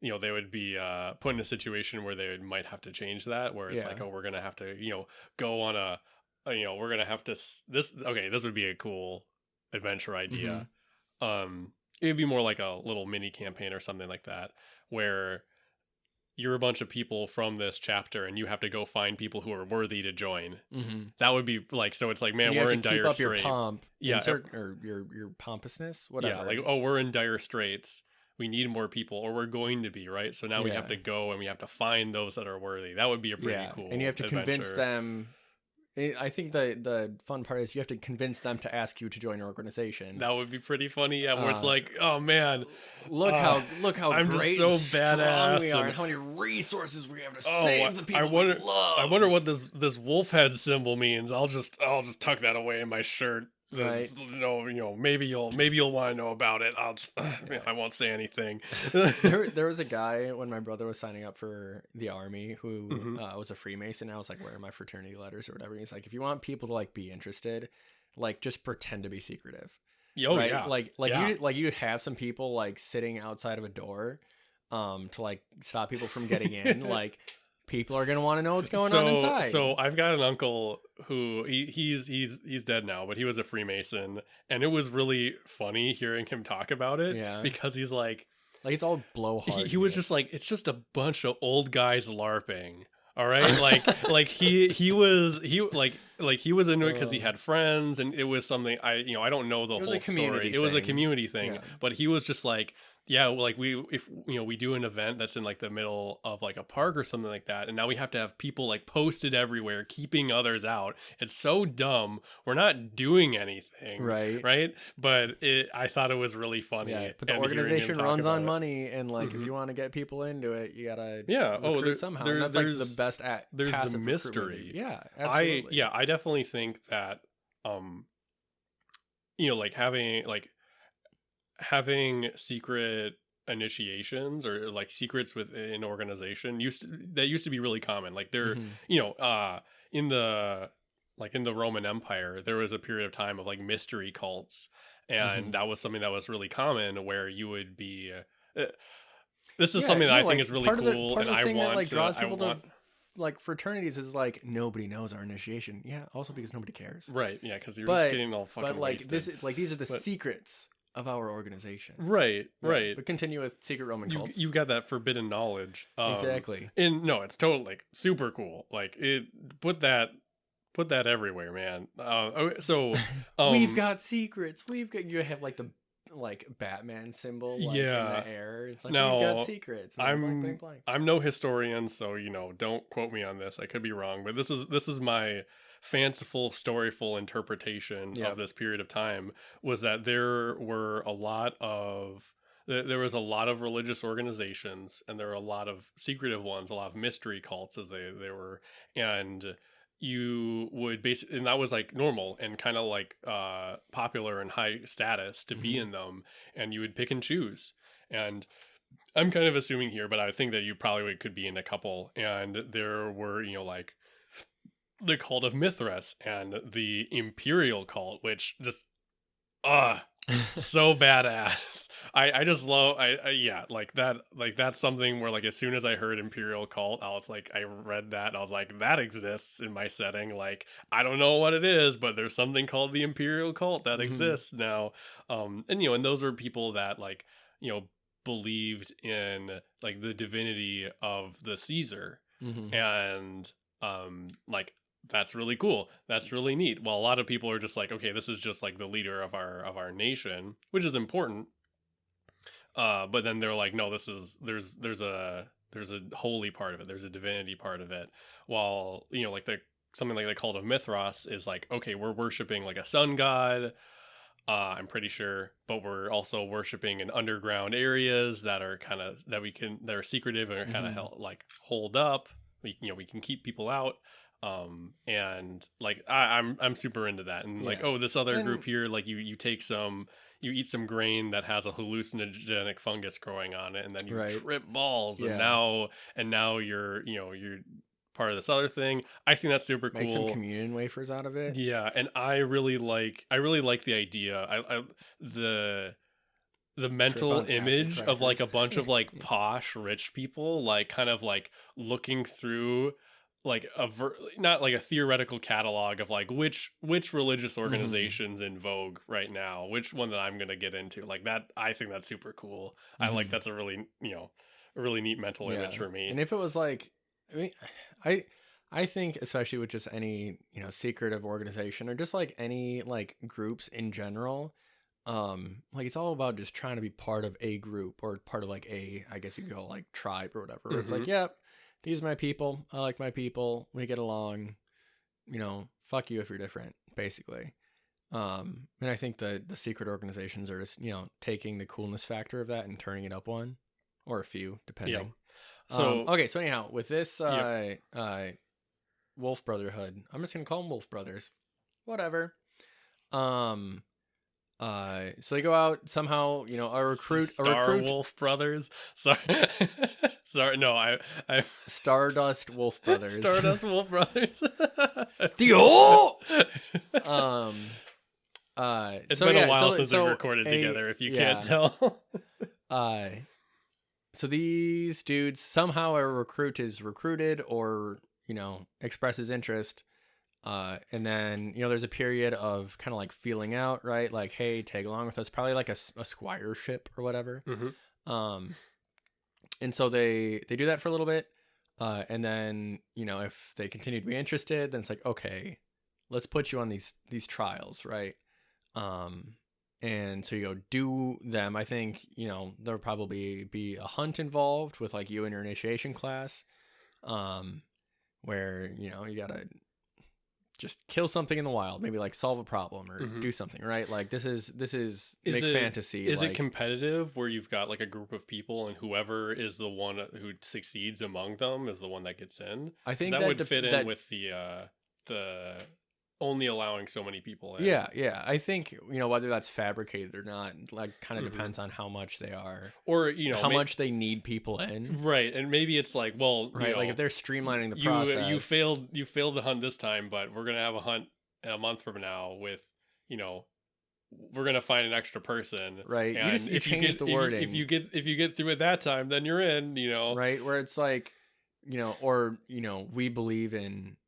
they would be put in a situation where they might have to change that, where it's like, oh, we're gonna have to go on we're gonna have to this would be a cool adventure idea. It would be more like a little mini campaign or something like that, where you're a bunch of people from this chapter and you have to go find people who are worthy to join. That would be like, so it's like, man, we're in dire straits. Your pomp, or your pompousness, whatever. Yeah, like, oh, we're in dire straits. We need more people, or we're going to be, right? So now we have to go and we have to find those that are worthy. That would be a pretty cool. And you have to convince them. I think the fun part is you have to convince them to ask you to join your organization. That would be pretty funny. Yeah, where it's like, oh man, look how I'm great just so badass we are, and how many resources we have to save the people we love. I wonder what this wolf head symbol means. I'll just tuck that away in my shirt. Right. Maybe you'll want to know about it. I won't say anything. there was a guy when my brother was signing up for the army who was a Freemason. I was like, where are my fraternity letters or whatever? He's like, if you want people to like be interested, like just pretend to be secretive. Oh right? Yeah. You have some people like sitting outside of a door to like stop people from getting in. Like, people are going to want to know what's going on inside. So I've got an uncle who he's dead now, but he was a Freemason, and it was really funny hearing him talk about it. Yeah. Because he's like it's all blowhard. He was just like, it's just a bunch of old guys LARPing. All right. He was into it because he had friends, and it was something I don't know the whole story. It was a community thing, but he was just like, yeah, like if we do an event that's in like the middle of like a park or something like that, and now we have to have people like posted everywhere, keeping others out. It's so dumb. We're not doing anything, right? But I thought it was really funny. Yeah, but the organization runs on money, and like if you want to get people into it, you gotta recruit somehow. That's like the best there's the mystery. Yeah, absolutely. I definitely think that having secret initiations or like secrets within an organization used to be really common. Like there, in the Roman Empire, there was a period of time of like mystery cults, and that was something that was really common, where you would be. This is something that I think is really cool, and I want to. Like fraternities is like, nobody knows our initiation. Yeah, also because nobody cares. Right. Yeah, because you're just getting all fucking But like wasted. this is like, these are the secrets of our organization. Right. But continue with secret Roman cults. You've got that forbidden knowledge. Exactly. And no, it's totally like super cool. Like put that everywhere, man. So we've got secrets. You have like the Batman symbol in the air. It's like now, we've got secrets. I'm blank, blank, blank. I'm no historian, so don't quote me on this. I could be wrong, but this is my fanciful, storyful interpretation of this period of time. Was that there was a lot of religious organizations, and there were a lot of secretive ones, a lot of mystery cults, as they were, and you would basically, and that was like normal and kind of like popular and high status to be in them, and you would pick and choose. And I'm kind of assuming here, but I think that you probably could be in a couple. And there were, like the cult of Mithras and the imperial cult, which just so badass. I just love like that's something where, like, as soon as I heard imperial cult, I was like, I read that and I was like, that exists in my setting. Like, I don't know what it is, but there's something called the imperial cult that exists now. And those are people that, like, believed in like the divinity of the Caesar. And like, that's really cool. That's really neat. Well, a lot of people are just like, okay, this is just like the leader of our nation, which is important. But then they're like, no, there's a holy part of it. There's a divinity part of it. While, like something like the cult of Mithras is like, okay, we're worshiping like a sun god. I'm pretty sure, but we're also worshiping in underground areas that are that are secretive and are kind of like holed up. We can keep people out. And like I'm super into that. And like, this other group here, like you eat some grain that has a hallucinogenic fungus growing on it, and then you trip balls, and now you're part of this other thing. I think that's super cool. Make some communion wafers out of it. Yeah, and I really like the idea. The mental image of like a bunch of like posh rich people, like kind of like looking through like not like a theoretical catalog of like which religious organizations in vogue right now, which one that I'm gonna get into, like that. I think that's super cool. I like, that's a really a really neat mental image for me. And if it was like, I think especially with just any secretive organization, or just like any like groups in general, like it's all about just trying to be part of a group, or part of like I guess you could call like tribe or whatever. It's like, these are my people. I like my people. We get along. Fuck you if you're different, basically. And I think the secret organizations are just taking the coolness factor of that and turning it up one or a few, depending. So so anyhow, with this Wolf Brotherhood, I'm just gonna call them Wolf Brothers. Whatever. So they go out somehow, a recruit Wolf Brothers. Sorry, no, I Stardust Wolf Brothers. Stardust Wolf Brothers. Dio. It's been a while since we recorded together, if you can't tell. So these dudes, somehow a recruit is recruited or expresses interest. And then, there's a period of kind of like feeling out, right? Like, hey, tag along with us, probably like a squireship or whatever. And so they do that for a little bit. And then, if they continue to be interested, then it's like, okay, let's put you on these trials, right? And so you go do them. I think, there'll probably be a hunt involved with like you and your initiation class, where, you gotta just kill something in the wild, maybe like solve a problem or do something, right? Like this is make fantasy. Is it competitive where you've got like a group of people and whoever is the one who succeeds among them is the one that gets in? I think that would fit in with the only allowing so many people in. Yeah. I think, whether that's fabricated or not, like kind of depends on how much they are, or, how much they need people in. Right. And maybe it's like, well, right. Like if they're streamlining the process, you failed the hunt this time, but we're going to have a hunt in a month from now with, we're going to find an extra person. Right. And you change the wording. If you get through it that time, then you're in, right. Where it's like, or, we believe in,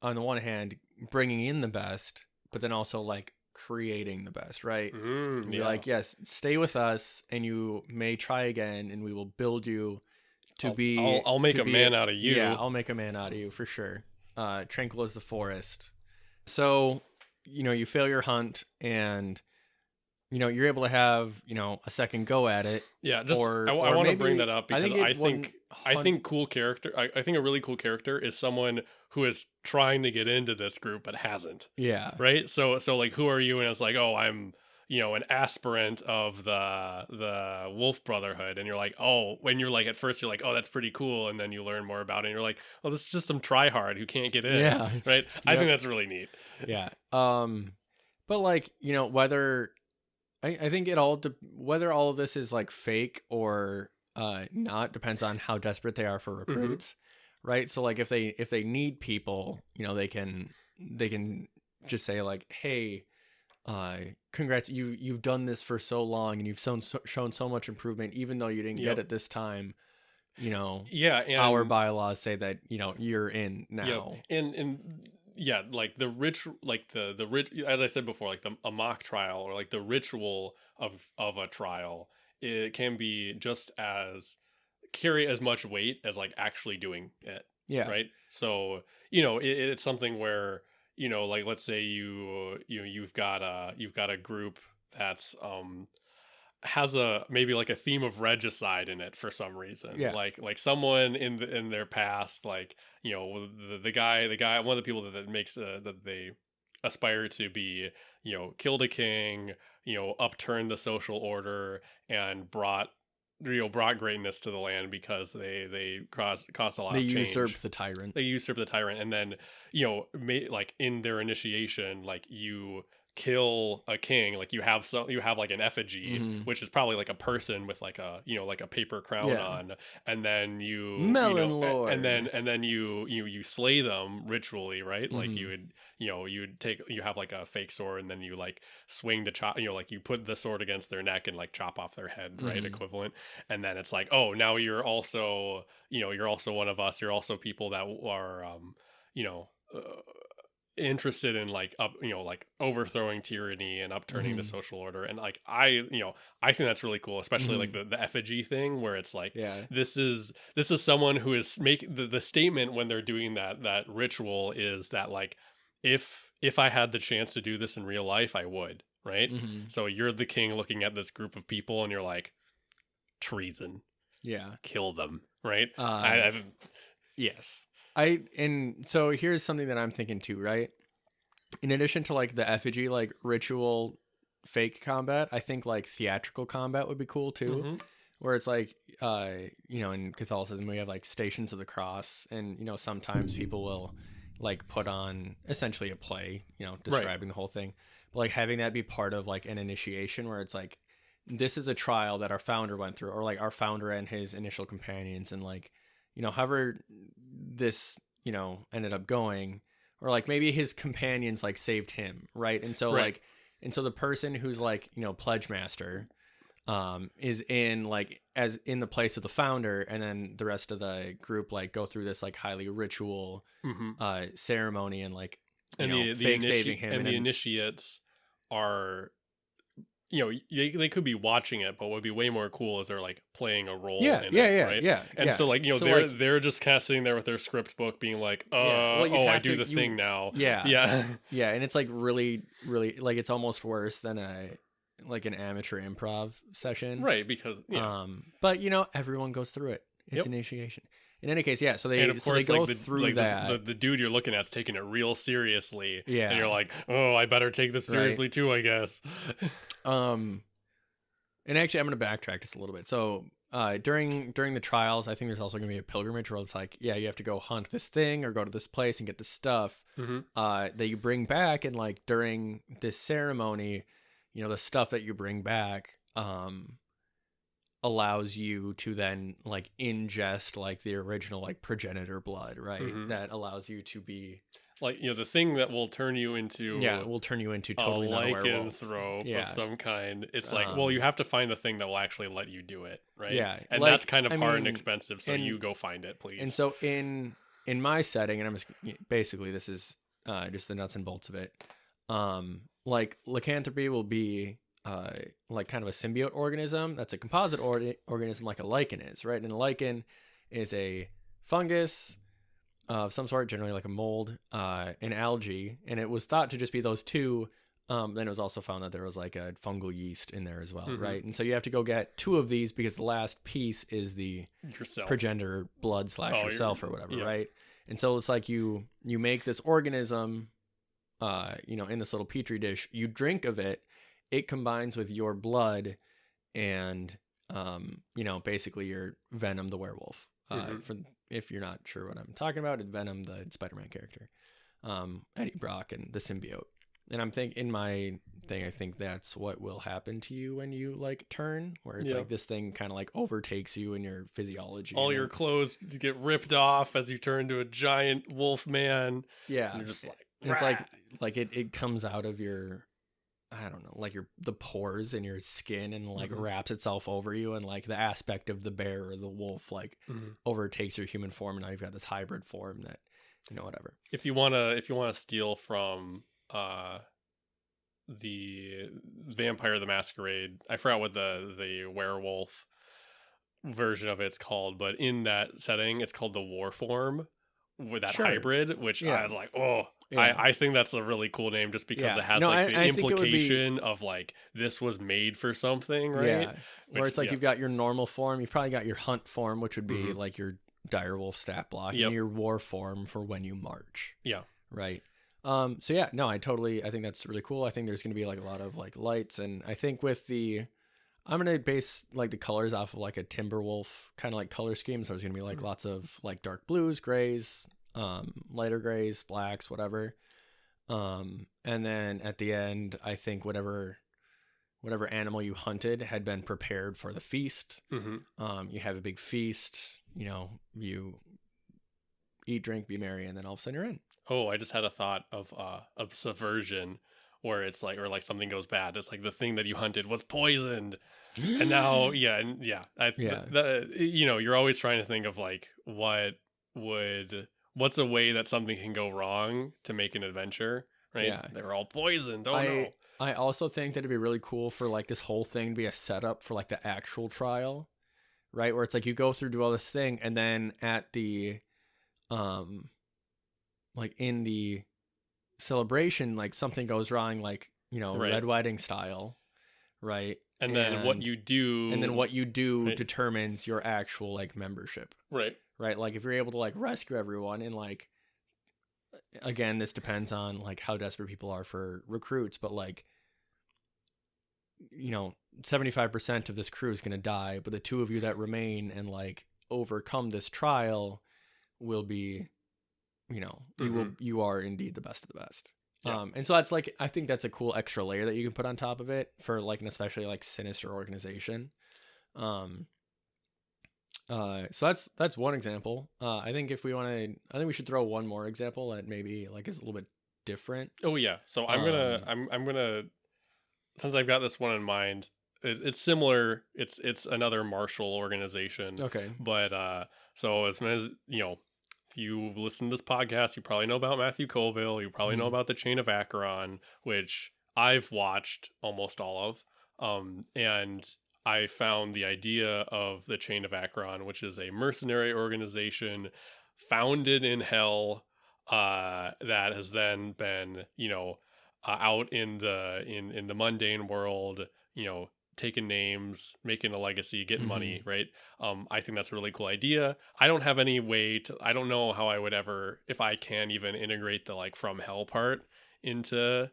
on the one hand, bringing in the best, but then also like creating the best, right? Yeah. You're like, yes, stay with us, and you may try again, and we will build you to I'll make a man out of you. Yeah, I'll make a man out of you for sure. Tranquil as the forest. So, you fail your hunt, and you're able to have a second go at it. Yeah, just I want to bring that up because I think a really cool character is someone who is trying to get into this group but hasn't. Yeah. Right. So like, who are you? And it's like, oh, I'm an aspirant of the Wolf Brotherhood, and you're like, oh, when you're like at first you're like, oh, that's pretty cool, and then you learn more about it, and you're like, oh, this is just some tryhard who can't get in. Yeah. Right. I think that's really neat. Yeah. But like whether. I think whether all of this is like fake or not depends on how desperate they are for recruits, right? So like if they need people, they can just say like, hey, congrats, you've done this for so long and you've shown so much improvement, even though you didn't get it this time. Yeah, and our bylaws say that you're in now. And yeah, like the rich, as I said before, like a mock trial or like the ritual of a trial, it can be just as carry as much weight as like actually doing it. Yeah. Right. So it's something where like let's say you've got a group that's has maybe like a theme of regicide in it for some reason. Yeah. Like someone in their past, like the guy, one of the people that makes that they aspire to be, killed a king, upturned the social order, and brought greatness to the land because they caused a lot of change. They usurped the tyrant. And then like in their initiation, like you kill a king, like you have like an effigy, which is probably like a person with like a like a paper crown on, and then you Lord. and then you slay them ritually, right? Like you have like a fake sword, and then you like swing to chop, like you put the sword against their neck and like chop off their head, right? Equivalent. And then it's like, oh, now you're also one of us, you're also people that are interested in like like overthrowing tyranny and upturning the social order. And like I think that's really cool, especially like the effigy thing, where it's like, this is someone who is the statement when they're doing that ritual is that like, if I had the chance to do this in real life, I would, right? So you're the king looking at this group of people and you're like, treason, kill them, right? Yes. And so here's something that I'm thinking too, right? In addition to like the effigy, like ritual fake combat, I think like theatrical combat would be cool too. Where it's like, in Catholicism, we have like Stations of the Cross, and, sometimes people will like put on essentially a play, describing the whole thing. But like having that be part of like an initiation where it's like, this is a trial that our founder went through, or like our founder and his initial companions, and like, however this, ended up going, or like maybe his companions like saved him, right? And so so the person who's like, pledge master, is in like as in the place of the founder, and then the rest of the group like go through this like highly ritual ceremony, and like saving him. And the initiates are, they could be watching it, but what would be way more cool is they're like playing a role in it, right? And so like, so they're just kind of sitting there with their script book being like, I do the thing now. And it's like really, really, like it's almost worse than an amateur improv session. Right, because but everyone goes through it. It's initiation. In any case, so they go through that. The dude you're looking at's taking it real seriously. Yeah. And you're like, oh, I better take this seriously too, I guess. And actually, I'm going to backtrack just a little bit. So during the trials, I think there's also going to be a pilgrimage where it's like, you have to go hunt this thing or go to this place and get this stuff that you bring back. And like during this ceremony, the stuff that you bring back allows you to then like ingest like the original like progenitor blood, right? That allows you to be like, the thing that will turn you into totally not a lycanthrope of some kind. It's like, well, you have to find the thing that will actually let you do it, right? And like, that's kind of hard and expensive, so you go find it, please. And so in my setting, and I'm just basically, this is just the nuts and bolts of it. like lycanthropy will be like kind of a symbiote organism that's a composite organism like a lichen is, right? And a lichen is a fungus of some sort, generally like a mold, an algae, and it was thought to just be those two. Then it was also found that there was like a fungal yeast in there as well, right? And so you have to go get 2 of these because the last piece is the progenitor blood / yourself or whatever, right? And so it's like you make this organism, in this little petri dish. You drink of it, it combines with your blood, and basically you're Venom the werewolf. For if you're not sure what I'm talking about, it's Venom the Spider-Man character, Eddie Brock and the symbiote. And I'm thinking in my thing, I think that's what will happen to you when you like turn, where it's like this thing kind of like overtakes you in your physiology. All your clothes get ripped off as you turn to a giant wolf man. Yeah. And you're just like, it's like it comes out of your, I don't know, like the pores in your skin and like wraps itself over you. And like the aspect of the bear or the wolf like overtakes your human form. And now you've got this hybrid form that, whatever. If you want to steal from, the Vampire the Masquerade, I forgot what the werewolf version of it's called, but in that setting it's called the war form with that hybrid, which I was like, I think that's a really cool name just because it has the implication of like this was made for something, right? Where it's like you've got your normal form, you've probably got your hunt form, which would be like your direwolf stat block, and your war form for when you march. Right. I think that's really cool. I think there's going to be like a lot of like lights, and I think I'm going to base like the colors off of like a Timberwolf kind of like color scheme. So there's going to be like lots of like dark blues, grays, lighter grays, blacks, whatever. And then at the end, I think whatever animal you hunted had been prepared for the feast. You have a big feast, you eat, drink, be merry, and then all of a sudden you're in. Oh, I just had a thought of subversion, where it's like, or like something goes bad. It's like the thing that you hunted was poisoned, and now, you're always trying to think of like what's a way that something can go wrong to make an adventure, right? Yeah, they're all poisoned. Oh no. I also think that it'd be really cool for like this whole thing to be a setup for like the actual trial, right? Where it's like you go through, do all this thing, and then at the like in the celebration, like something goes wrong, like, Red Wedding style, right? And then what you do determines your actual like membership. Right. Like if you're able to like rescue everyone, and like, again, this depends on like how desperate people are for recruits, but like, 75% of this crew is going to die, but the 2 of you that remain and like overcome this trial will be, you are indeed the best of the best. And so that's like, I think that's a cool extra layer that you can put on top of it for like an especially like sinister organization. So that's one example. I think we should throw one more example that maybe like is a little bit different. Oh yeah. So I'm gonna since I've got this one in mind, it's similar. It's another martial organization. Okay. But so as if you listen to this podcast, you probably know about Matthew Colville. You probably know about the Chain of Acheron, which I've watched almost all of. And I found the idea of the Chain of Acheron, which is a mercenary organization founded in hell, that has then been, out in the mundane world, taking names, making a legacy, getting money, right? I think that's a really cool idea. I don't have any way to, I don't know how I would ever, if I can even integrate the like from hell part into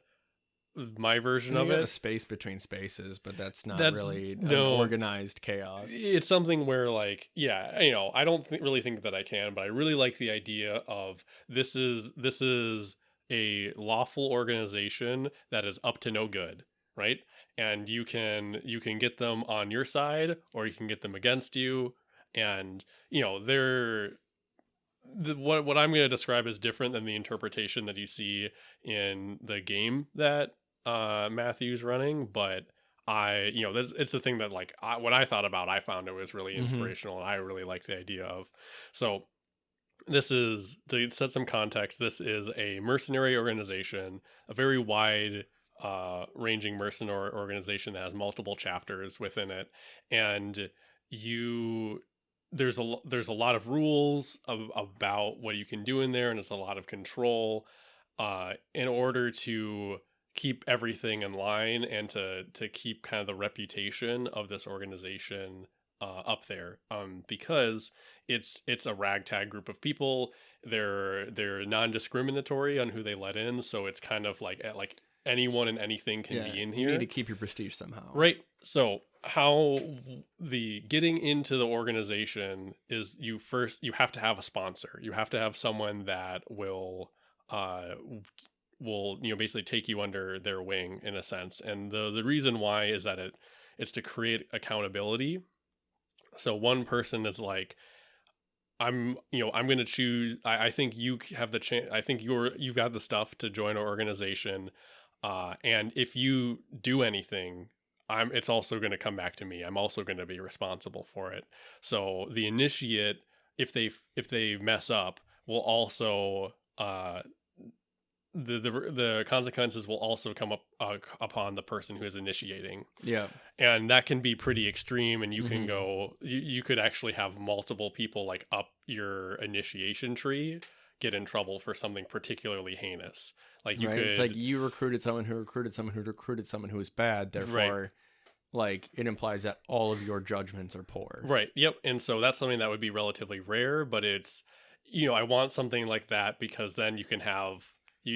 my version of it. The space between spaces, but that's not really an organized chaos. It's something where like, I don't really think that I can, but I really like the idea of this is a lawful organization that is up to no good, right? And you can get them on your side, or you can get them against you. And, they're what I'm going to describe is different than the interpretation that you see in the game that Matthew's running. But it's the thing that like when I thought about, I found it was really inspirational, and I really like the idea of. So this is, to set some context, this is a mercenary organization, a very wide ranging mercenary organization that has multiple chapters within it, and there's a lot of rules about what you can do in there, and it's a lot of control in order to keep everything in line and to keep kind of the reputation of this organization up there, because it's a ragtag group of people. They're non-discriminatory on who they let in, so it's kind of like anyone and anything can be in here. You need to keep your prestige somehow, right? So how the getting into the organization is, you have to have a sponsor. You have to have someone that will basically take you under their wing in a sense. And the reason why is that it's to create accountability. So one person is like, I'm going to choose, I think you have the chance, I think you've got the stuff to join our organization. And if you do anything, it's also going to come back to me. I'm also going to be responsible for it. So the initiate, if they mess up, will also, the consequences will also come up upon the person who is initiating. Yeah. And that can be pretty extreme, and you can go, you could actually have multiple people like up your initiation tree get in trouble for something particularly heinous. Like you could, it's like you recruited someone who recruited someone who recruited someone who was bad, therefore like it implies that all of your judgments are poor. Right. Yep. And so that's something that would be relatively rare, but it's, I want something like that, because then you can have I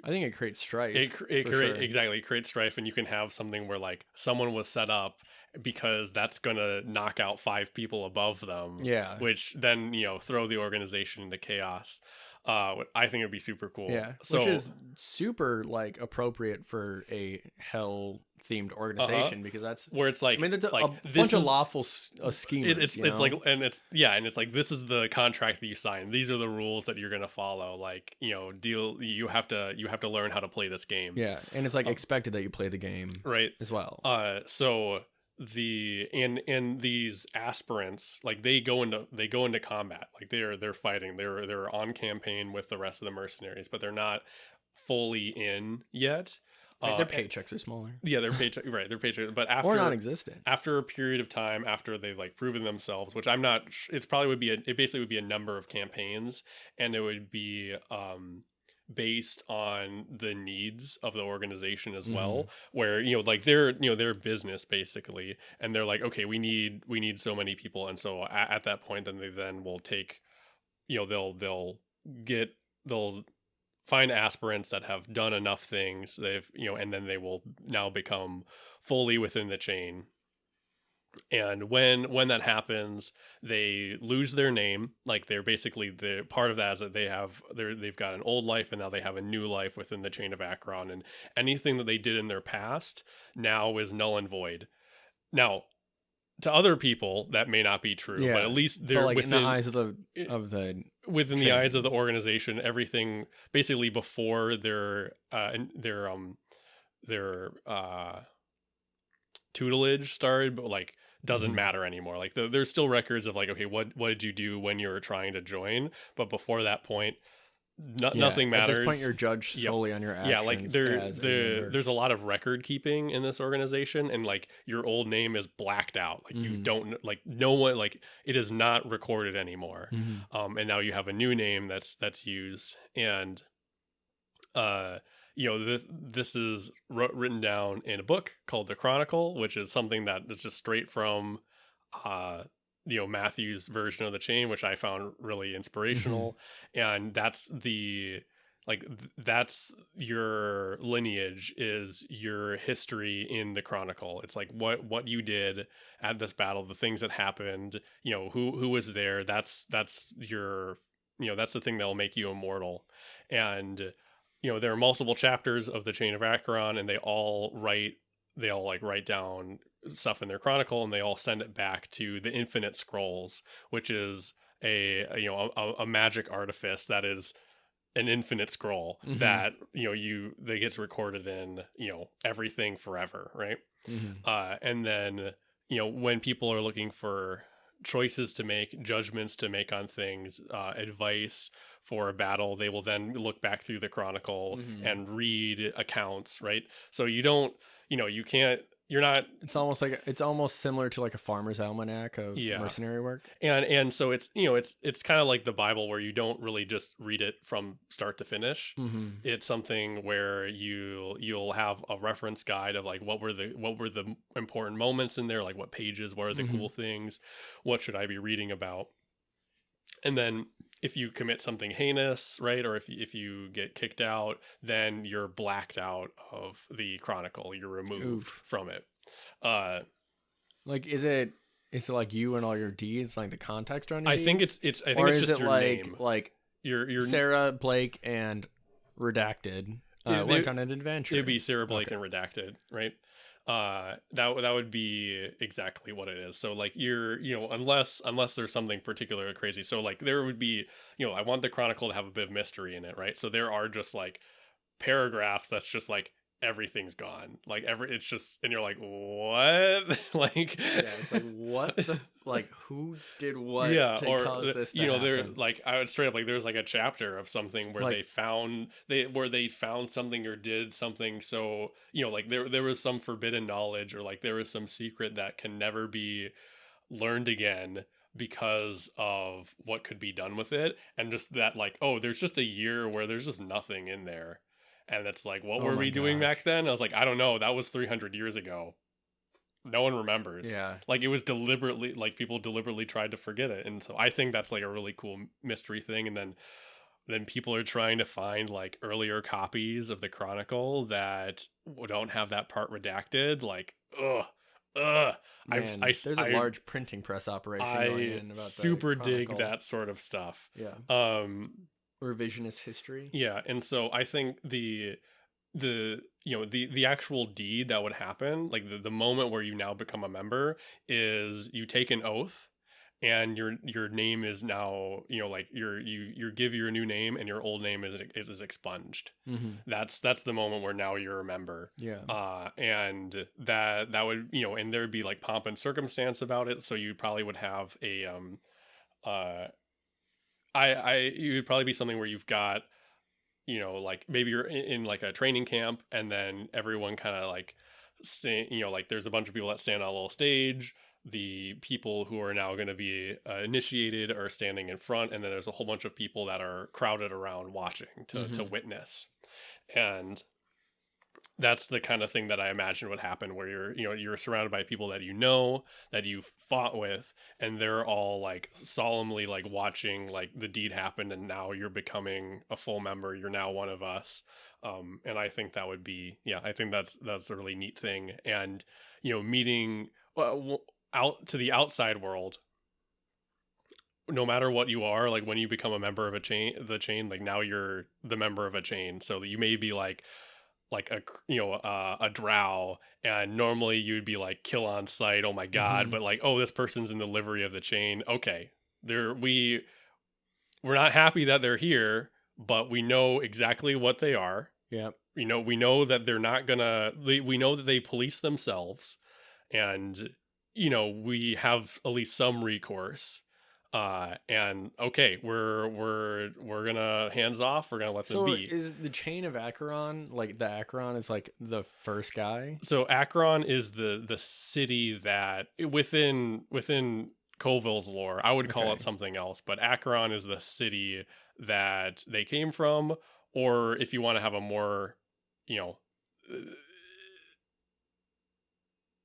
think it creates strife. Exactly, it creates strife, and you can have something where like someone was set up because that's going to knock out 5 people above them. Yeah. Which then, throw the organization into chaos. I think it'd be super cool. Yeah. So, which is super like appropriate for a hell themed organization, because that's where it's like, it's like a bunch of lawful schemes. It's like, and it's like, this is the contract that you sign. These are the rules that you're going to follow. Like, you have to learn how to play this game. Yeah. And it's like expected that you play the game right as well. So and these aspirants, like they go into combat, like they're fighting, they're on campaign with the rest of the mercenaries, but they're not fully in yet. Their paychecks are smaller. Yeah, their paycheck, right? Their paycheck, but or non-existent. After a period of time, after they've like proven themselves, which I'm not. It basically would be a number of campaigns, and it would be based on the needs of the organization as well. Where like they're business basically, and they're like, okay, we need so many people, and so at that point, then they will take, they'll find aspirants that have done enough things, and then they will now become fully within the chain. And when that happens, they lose their name. Like they're basically, the part of that is that they've got an old life, and now they have a new life within the chain of Akron, and anything that they did in their past now is null and void. Now, to other people, that may not be true, but at least they're like within in the eyes of the within chain. The eyes of the organization. Everything basically before their tutelage started, but like doesn't matter anymore. Like there's still records of like, okay, what did you do when you were trying to join? But before that point, nothing matters. At this point, you're judged solely on your actions. Yeah, like there's a lot of record keeping in this organization, and like your old name is blacked out. Like you don't, like no one, like it is not recorded anymore. And now you have a new name that's used, and this is written down in a book called The Chronicle, which is something that is just straight from Matthew's version of the chain, which I found really inspirational. And that's that's your lineage, is your history in the Chronicle. It's like what you did at this battle, the things that happened, who was there. That's your, that's the thing that will make you immortal. And there are multiple chapters of the Chain of Akron, and they all write down stuff in their chronicle, and they all send it back to the Infinite Scrolls, which is a magic artifice that is an infinite scroll that that gets recorded in everything forever, right? And then when people are looking choices to make, judgments to make on things, advice for a battle. They will then look back through the chronicle and read accounts, right? So you don't, you can't, you're not. It's almost similar to like a farmer's almanac of mercenary work. And so it's, it's kind of like the Bible, where you don't really just read it from start to finish. It's something where you'll have a reference guide of like what were the important moments in there, like what pages, what are the cool things, what should I be reading about. And then if you commit something heinous, right, or if you get kicked out, then you're blacked out of the chronicle. You're removed from it. Like, is it like you and all your deeds, like the context around your I deeds? think it's or it's is just it your name. Like your Sarah, Blake, and Redacted went on an adventure. It'd be Sarah, Blake, and Redacted, right? That would be exactly what it is. So like you're, unless there's something particularly crazy. So like there would be, I want the chronicle to have a bit of mystery in it, right? So there are just like paragraphs that's just like everything's gone, like it's just, and you're like, what? Like, yeah, it's like, what the, like, who did what to cause this to happen? There, like, I would straight up, like, there's like a chapter of something where like, they found something or did something, so like there was some forbidden knowledge, or like there was some secret that can never be learned again because of what could be done with it. And just that, like, oh, there's just a year where there's just nothing in there. And it's like, what were we doing back then? I was like, I don't know. That was 300 years ago. No one remembers. Yeah. Like, it was deliberately, like, people deliberately tried to forget it. And so I think that's like a really cool mystery thing. And then people are trying to find like earlier copies of the Chronicle that don't have that part redacted. Like, Man, there's a large printing press operation going in about super dig that sort of stuff. Yeah. Revisionist history. Yeah, and so I think the actual deed that would happen, like the moment where you now become a member, is you take an oath, and your name is now, like you give your new name, and your old name is expunged. That's the moment where now you're a member. Yeah. And that would, and there'd be like pomp and circumstance about it. So you probably would have a it would probably be something where you've got, like maybe you're in like a training camp, and then everyone kind of like like there's a bunch of people that stand on a little stage. The people who are now going to be initiated are standing in front, and then there's a whole bunch of people that are crowded around watching to witness. And that's the kind of thing that I imagine would happen, where you're surrounded by people that that you've fought with, and they're all like solemnly like watching like the deed happen, and now you're becoming a full member. You're now one of us. And I think that would be, I think that's a really neat thing. And meeting out to the outside world, no matter what you are, like when you become a member of the chain, like now you're the member of a chain. So you may be like a drow, and normally you'd be like kill on sight, oh my god, but like, oh, this person's in the livery of the chain. Okay, we're not happy that they're here, but we know exactly what they are. Yeah. We know that they're not gonna, we know that they police themselves, and we have at least some recourse. And okay, we're gonna hands off. We're gonna let them be. So is the chain of Acheron, like the Acheron is like the first guy? So Acheron is the city that within Colville's lore, I would call it something else, but Acheron is the city that they came from. Or if you want to have a more,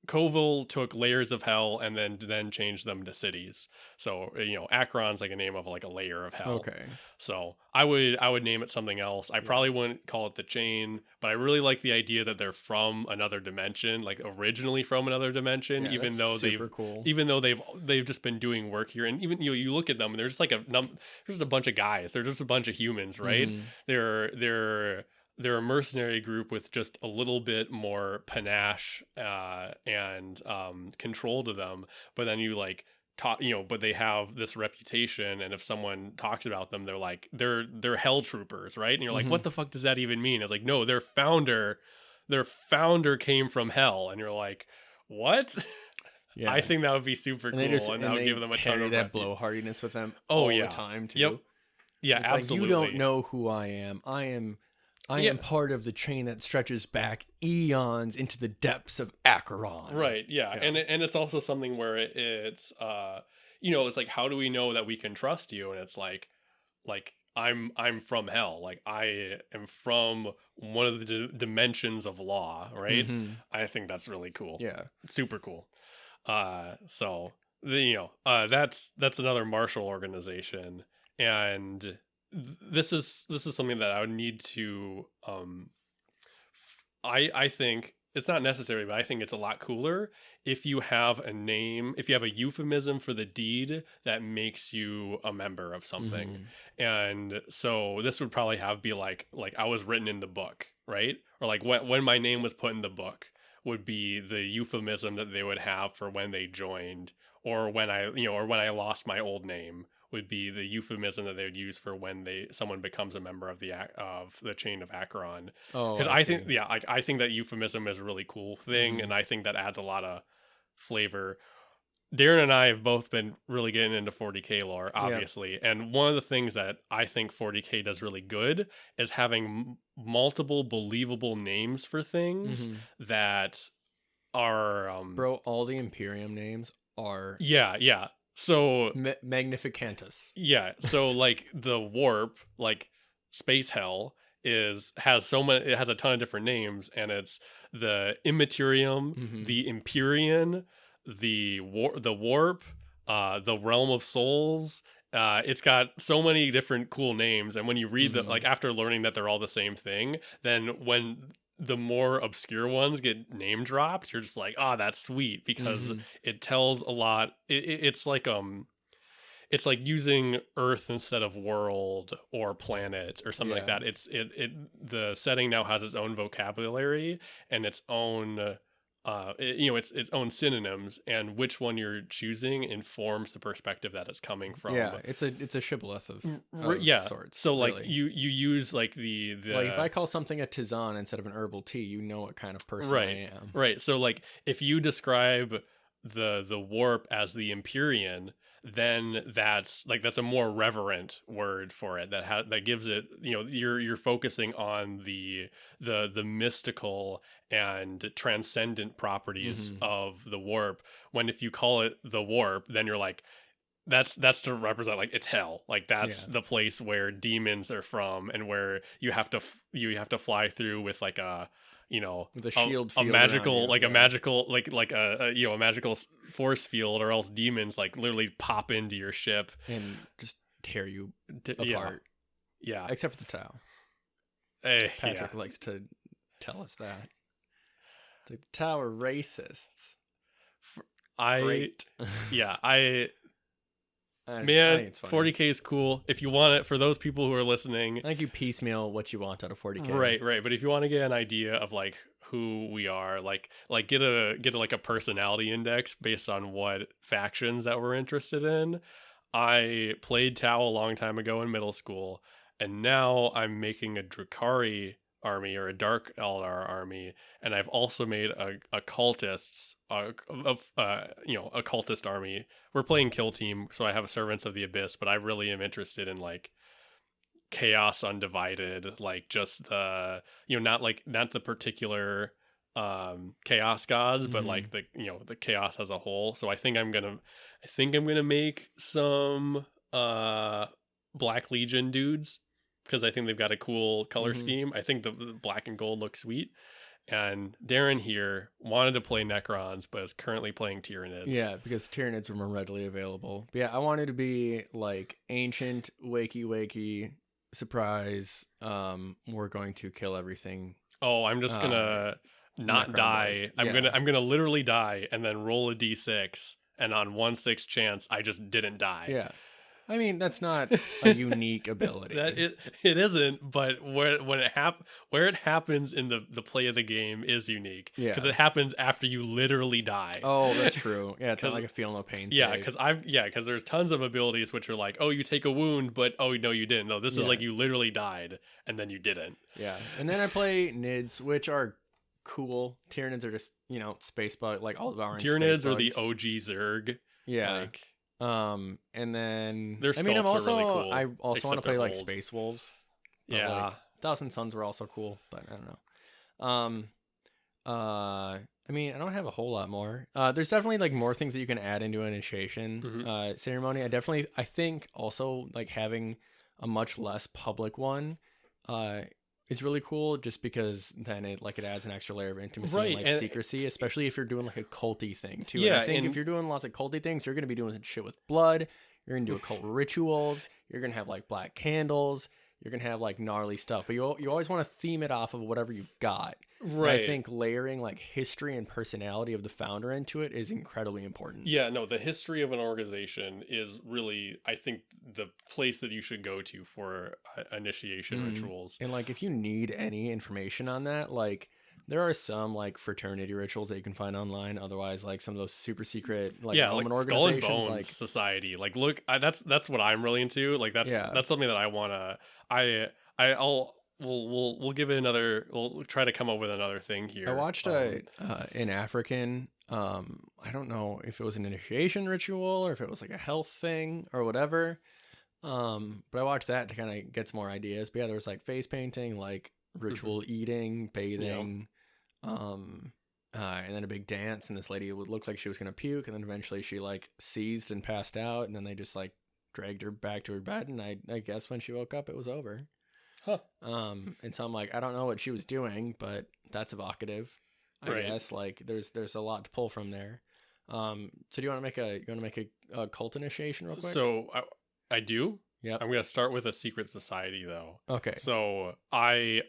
Colville took layers of hell and then changed them to cities. So, Acheron's like a name of like a layer of hell. Okay. So I would name it something else. I probably wouldn't call it the chain, but I really like the idea that they're from another dimension, like originally from another dimension, even though they've just been doing work here. And even, you look at them and they're just like there's just a bunch of guys. They're just a bunch of humans, right? They're a mercenary group with just a little bit more panache and control to them. But then you like talk, but they have this reputation, and if someone talks about them, they're like they're hell troopers, right? And you're like, what the fuck does that even mean? It's like, no, their founder came from hell, and you're like, what? Yeah. I think that would be super And cool, and that would give them a ton carry of that blowhardiness with them Oh, all yeah. the time too. Yep. Yeah, It's absolutely. like, you don't know who I am. I am part of the chain that stretches back eons into the depths of Acheron. Right. Yeah. And it's also something where it's it's like, how do we know that we can trust you? And it's like I'm from hell. Like, I am from one of the dimensions of law, right? Mm-hmm. I think that's really cool. Yeah. Super cool. So that's another martial organization, and this is something that I would need to I think it's not necessary, but I think it's a lot cooler if you have a name, if you have a euphemism for the deed that makes you a member of something. Mm-hmm. And so this would probably be like I was written in the book, right? Or like when my name was put in the book would be the euphemism that they would have for when they joined, or when I lost my old name would be the euphemism that they would use for when someone becomes a member of the chain of Acheron. Oh, because I think that euphemism is a really cool thing, Mm-hmm. and I think that adds a lot of flavor. Darren and I have both been really getting into 40K lore, obviously. Yeah. And one of the things that I think 40K does really good is having multiple believable names for things that are... Bro, all the Imperium names are... Yeah. So... Magnificantus. Yeah. So, like, the warp, like, Space Hell... has it has a ton of different names, and it's the Immaterium, the Empyrean, the warp, the Realm of Souls. It's got so many different cool names, and when you read them, like, after learning that they're all the same thing, then when the more obscure ones get name dropped, you're just like, oh, that's sweet, because it tells a lot. It's like using Earth instead of world or planet or something like that. The setting now has its own vocabulary and its own its own synonyms, and which one you're choosing informs the perspective that it's coming from. Yeah, it's a shibboleth of sorts. So like really. you use like the like, if I call something a tisane instead of an herbal tea, you know what kind of person I am. Right. So like if you describe the warp as the Empyrean, then that's a more reverent word for it, that gives it, you're focusing on the mystical and transcendent properties of the warp. When if you call it the warp, then you're like, that's to represent, like, it's hell, like that's the place where demons are from, and where you have to fly through with like a the shield field, a magical, like a magical, like a magical force field, or else demons like literally pop into your ship and just tear you apart. Yeah. Except for the Tau. Patrick likes to tell us that. It's like, the Tau are racists. Great. Man, 40K is cool. If you want it, for those people who are listening, I think you piecemeal what you want out of 40K. Right. But if you want to get an idea of like who we are, like get a personality index based on what factions that we're interested in. I played Tau a long time ago in middle school, and now I'm making a Drukhari army, or a Dark Eldar army, and I've also made a cultist army. We're playing Kill Team, so I have Servants of the Abyss, but I really am interested in like Chaos Undivided, like just the not the particular chaos gods, but like the chaos as a whole. So I think I'm gonna make some Black Legion dudes, because I think they've got a cool color scheme. I think the black and gold looks sweet. And Darren here wanted to play Necrons, but is currently playing Tyranids. Yeah, because Tyranids were more readily available. But yeah, I wanted to be like ancient, wakey, surprise. We're going to kill everything. Oh, I'm just gonna not die. I'm gonna literally die and then roll a d6, and on 1/6 chance I just didn't die. Yeah. I mean, that's not a unique ability. It isn't, but where it happens in the play of the game is unique. Yeah, because it happens after you literally die. Oh, that's true. Yeah, it's not like a feel no pain. Yeah, because there's tons of abilities which are like, oh, you take a wound, but oh no, you didn't. No, this is like you literally died and then you didn't. Yeah, and then I play Nids, which are cool. Tyranids are just, space bug, like all of our Tyranids are the OG Zerg. Yeah. And then their sculpts are really cool. I also want to play like Space Wolves. Yeah. Like, Thousand Suns were also cool, but I don't know. I mean, I don't have a whole lot more. There's definitely like more things that you can add into an initiation ceremony. I think also like having a much less public one is really cool, just because then it adds an extra layer of intimacy and like secrecy, especially if you're doing like a culty thing too. Yeah, and I think if you're doing lots of culty things, you're gonna be doing shit with blood. You're gonna do occult rituals. You're gonna have like black candles. You're gonna have like gnarly stuff, but you always want to theme it off of whatever you've got. Right. And I think layering like history and personality of the founder into it is incredibly important. Yeah, no, the history of an organization is really, I think, the place that you should go to for initiation rituals. And like, if you need any information on that, like, there are some like fraternity rituals that you can find online. Otherwise, like some of those super secret like Roman organizations, Skull and Bones like Society. Like, look, that's what I'm really into. Like, that's something that I wanna. We'll give it another. We'll try to come up with another thing here. I watched an African. I don't know if it was an initiation ritual or if it was like a health thing or whatever. But I watched that to kind of get some more ideas. But yeah, there was like face painting, like ritual eating, bathing, and then a big dance. And this lady would look like she was gonna puke, and then eventually she like seized and passed out, and then they just like dragged her back to her bed. And I guess when she woke up, it was over. Huh. And so I'm like, I don't know what she was doing, but that's evocative. I guess like there's a lot to pull from there. So do you want to make a cult initiation real quick? So I do. Yeah. I'm gonna start with a secret society though. Okay. So I'm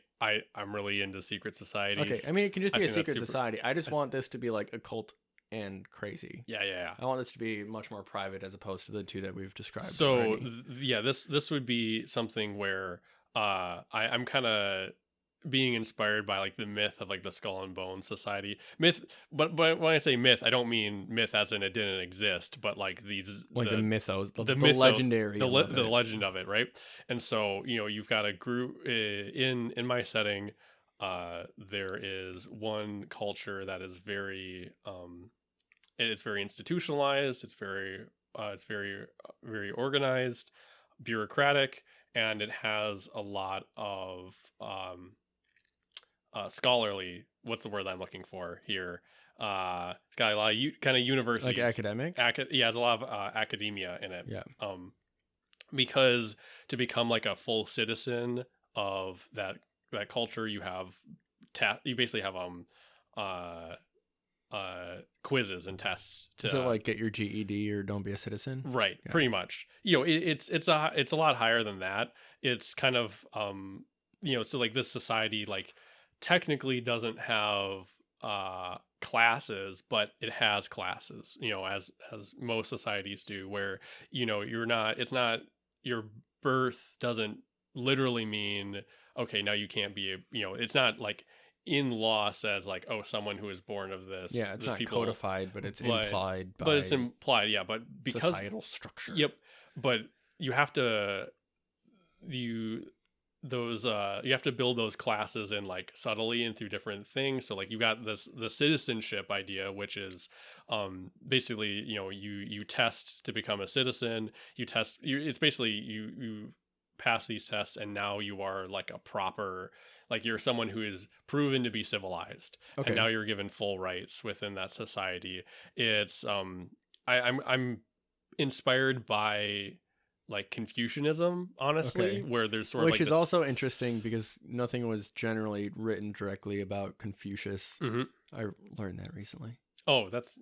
really into secret societies. Okay. I mean, it can just be a secret society. I just want this to be like a cult and crazy. Yeah. I want this to be much more private as opposed to the two that we've described. So this would be something where I'm kind of being inspired by like the myth of like the Skull and Bones Society myth, but when I say myth, I don't mean myth as in it didn't exist, but like these like the mythos, the legendary, the legend of it, right? And so you've got a group in my setting. There is one culture that is very it's very institutionalized. It's very very organized, bureaucratic. And it has a lot of scholarly. What's the word I'm looking for here? It's got a lot of kind of universities, like academic. Yeah, has a lot of academia in it. Yeah. Because to become like a full citizen of that culture, you basically have quizzes and tests to like get your GED or don't be a citizen, right? Yeah. Pretty much. It's a lot higher than that. It's kind of so like this society like technically doesn't have classes, but it has classes, as most societies do, where it's not your birth doesn't literally mean okay, now you can't be it's not like in law says like, oh, someone who is born of this. Yeah, it's not codified, but it's implied. But it's implied, yeah. But because societal structure. Yep. But you have to you have to build those classes in like subtly and through different things. So like you got the citizenship idea, which is basically you test to become a citizen. It's basically you pass these tests and now you are like a proper. Like you're someone who is proven to be civilized, and now you're given full rights within that society. It's I'm inspired by like Confucianism, honestly, where there's sort of which is also interesting because nothing was generally written directly about Confucius. Mm-hmm. I learned that recently. Oh, that's.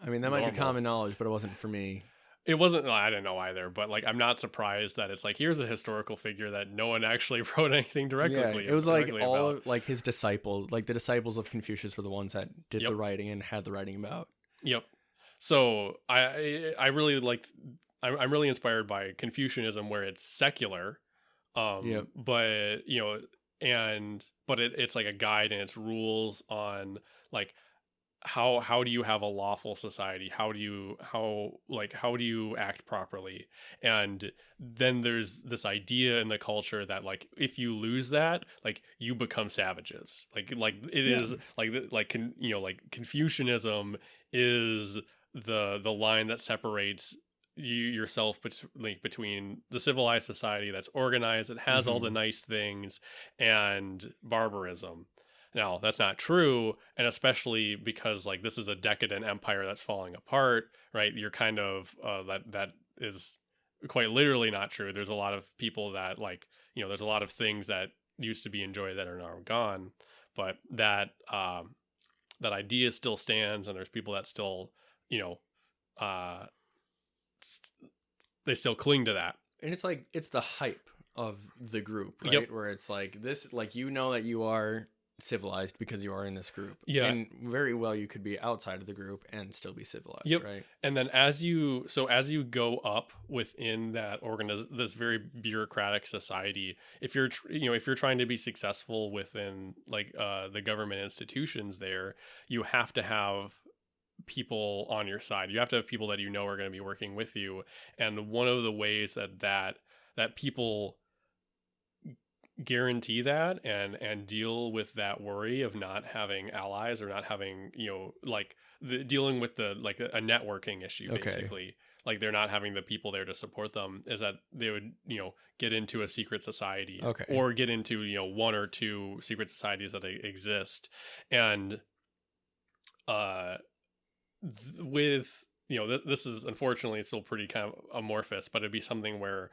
I mean, that might be common knowledge, but it wasn't for me. It wasn't. I didn't know either, but like, I'm not surprised that it's like here's a historical figure that no one actually wrote anything directly. Yeah, it was like all of, like his disciples, like the disciples of Confucius, were the ones that did the writing and had the writing about. Yep. So I really like. I'm really inspired by Confucianism, where it's secular, but it's like a guide and its rules on like how do you have a lawful society? How do you act properly? And then there's this idea in the culture that like if you lose that, like you become savages. Like it is like Confucianism is the line that separates yourself between the civilized society that's organized, that has all the nice things, and barbarism. Now, that's not true, and especially because like this is a decadent empire that's falling apart, right? You're kind of that is quite literally not true. There's a lot of people that like, there's a lot of things that used to be enjoyed that are now gone, but that idea still stands, and there's people that still, uh, they still cling to that. And it's like it's the hype of the group, right? Yep. Where it's like this, like that you are civilized because you are in this group. Yeah. And very well you could be outside of the group and still be civilized, yep. right? And then as you go up within that this very bureaucratic society, if you're trying to be successful within like the government institutions there, you have to have people on your side. You have to have people that are going to be working with you. And one of the ways that people guarantee that and deal with that worry of not having allies or not having dealing with the like a networking issue, basically, like they're not having the people there to support them, is that they would get into a secret society, or get into one or two secret societies that exist. And with this is unfortunately still pretty kind of amorphous, but it'd be something where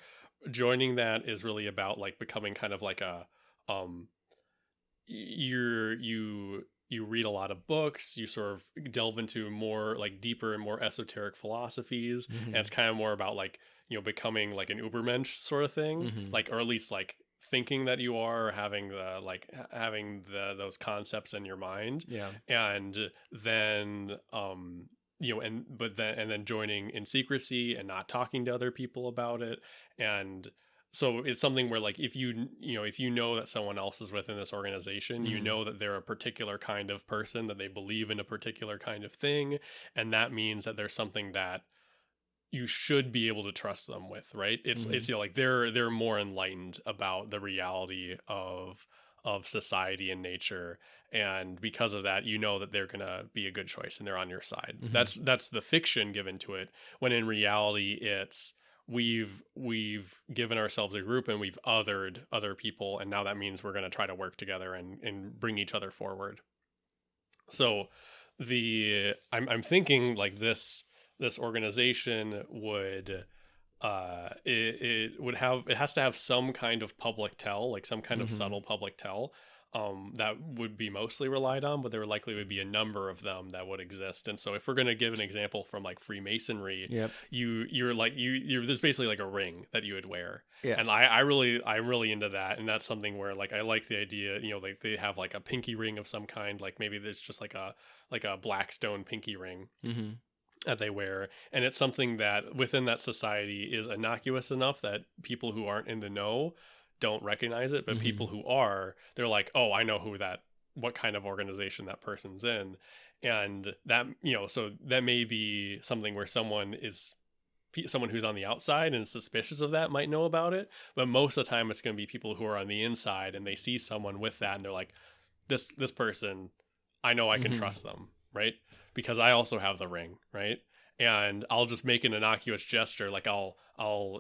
joining that is really about like becoming kind of like a you read a lot of books, you sort of delve into more like deeper and more esoteric philosophies, and it's kind of more about like becoming like an Ubermensch sort of thing, like, or at least like thinking that you are, or having those concepts in your mind, and then and then joining in secrecy and not talking to other people about it. And so it's something where like if you know that someone else is within this organization, that they're a particular kind of person, that they believe in a particular kind of thing, and that means that there's something that you should be able to trust them with, right? It's like they're more enlightened about the reality of society and nature, and because of that that they're gonna be a good choice and they're on your side. That's the fiction given to it, when in reality it's we've given ourselves a group and we've othered other people, and now that means we're going to try to work together and bring each other forward. So I'm thinking like this organization would it has to have some kind of public tell, like some kind of subtle public tell, that would be mostly relied on, but there likely would be a number of them that would exist. And so if we're going to give an example from like Freemasonry, you're there's basically like a ring that you would wear. And I'm really into that. And that's something where like, I like the idea, like they have like a pinky ring of some kind, like maybe there's just like a black stone pinky ring that they wear. And it's something that within that society is innocuous enough that people who aren't in the know don't recognize it, but people who are, they're like, oh, I know what kind of organization that person's in. And that, so that may be something where someone who's on the outside and suspicious of that might know about it, but most of the time it's going to be people who are on the inside and they see someone with that and they're like, this person, I know I can trust them, right? Because I also have the ring, right? And I'll just make an innocuous gesture, like I'll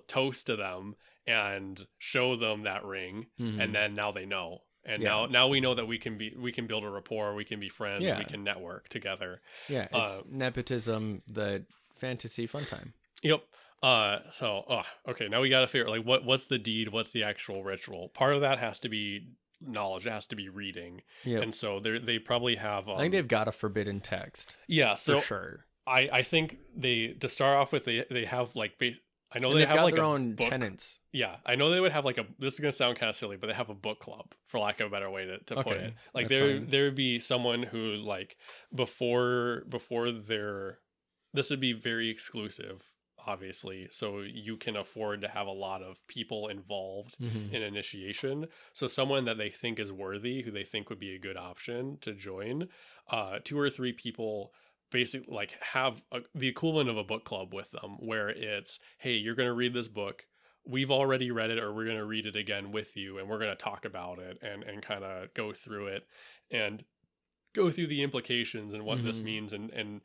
toast to them and show them that ring, and then now they know. And now we know that we can build a rapport, we can be friends, we can network together. It's nepotism, the fantasy fun time. Yep. Okay, now we got to figure like what's the deed, what's the actual ritual. Part of that has to be knowledge, it has to be reading. And so they probably have I think they've got a forbidden text. So for sure. I think to start off with, they have like I know they have got like their a own book. tenants. Yeah, I know they would have like this is gonna sound kind of silly, but they have a book club, for lack of a better way to put it. Like there would be someone who like before their, this would be very exclusive. obviously, so you can afford to have a lot of people involved Mm-hmm. in initiation. So someone that they think is worthy, who they think would be a good option to join, 2 or 3 people basically like have the equivalent of a book club with them, where it's, hey, you're going to read this book, we've already read it, or we're going to read it again with you, and we're going to talk about it and kind of go through it and go through the implications and what this Mm-hmm. means, and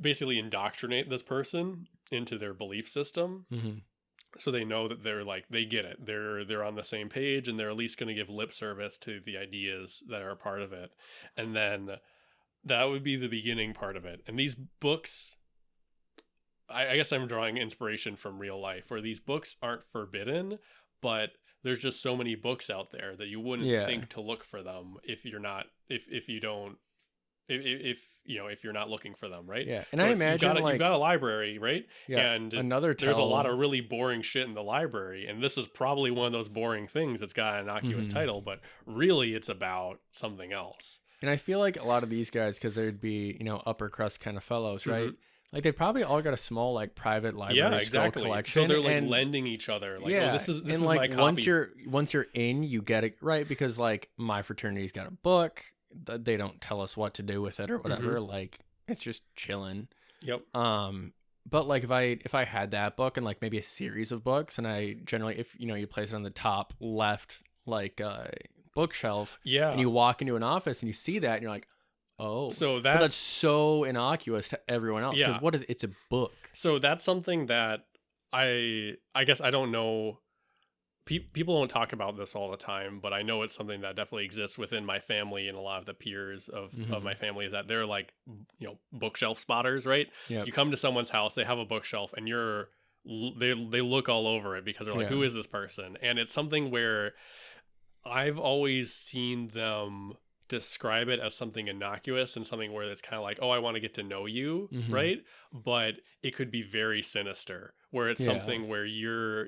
basically indoctrinate this person into their belief system, Mm-hmm. so they know that they're like, they get it, they're on the same page, and they're at least going to give lip service to the ideas that are a part of it. And then that would be the beginning part of it. And these books, I guess I'm drawing inspiration from real life, where these books aren't forbidden, but there's just so many books out there that you wouldn't think to look for them if you're not, if you don't, if you know, if you're not looking for them, right? Yeah. And so I imagine you've got a library, right? Yeah, And another there's a lot of really boring shit in the library, and this is probably one of those boring things that's got an innocuous Mhm. title, but really it's about something else. And I feel like a lot of these guys, because there'd be, upper crust kind of fellows, right? Mhm. Like they probably all got a small like private library Yeah, scroll exactly. collection. So they're like and, lending each other, like, yeah, oh, this is and my like copy. once you're in, you get it right, because like my fraternity's got a book. They don't tell us what to do with it or whatever. Like it's just chilling. Yep. But like if I had that book and like maybe a series of books, and I generally, if you place it on the top left like bookshelf, Yeah. and you walk into an office and you see that and you're like, oh, So but that's so innocuous to everyone else, because Yeah. it's a book. So that's something that I guess I don't know. People don't talk about this all the time, but I know it's something that definitely exists within my family and a lot of the peers of my family, is that they're like, bookshelf spotters, right? Yep. You come to someone's house, they have a bookshelf, and they look all over it because they're like, who is this person? And it's something where I've always seen them describe it as something innocuous and something where it's kind of like, oh, I want to get to know you, right? But it could be very sinister, where it's something where you're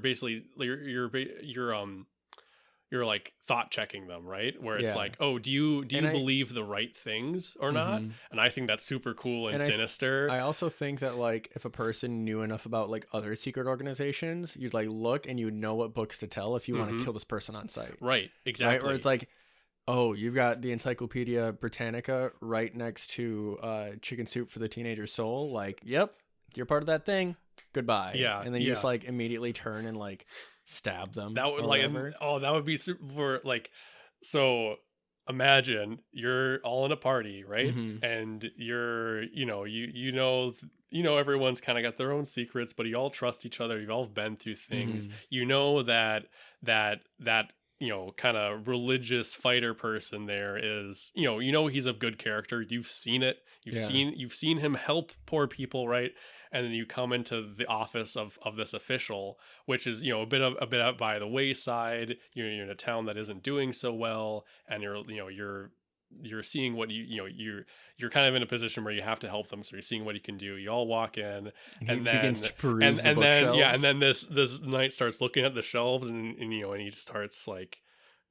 basically you're like thought checking them, right? Where it's like, oh, do you believe the right things or not? And I think that's super cool and sinister. I also think that like if a person knew enough about like other secret organizations, you'd like look and you'd know what books to tell if you want to kill this person on sight. Right, exactly. Right? Or it's like, oh, you've got the Encyclopedia Britannica right next to Chicken Soup for the Teenager's Soul. Like, yep, you're part of that thing. Goodbye. Yeah. And then you just like immediately turn and like stab them. That would that would be super like, so imagine you're all in a party, right? And you're, everyone's kind of got their own secrets, but you all trust each other. You've all been through things. You know that kind of religious fighter person there is, he's of good character. You've seen it. You've seen him help poor people, right? And then you come into the office of this official, which is, a bit out by the wayside. You're in a town that isn't doing so well, and you're seeing what you're kind of in a position where you have to help them. So you're seeing what you can do. You all walk in, and then begins to peruse the bookshelves. and then this knight starts looking at the shelves, and he starts like,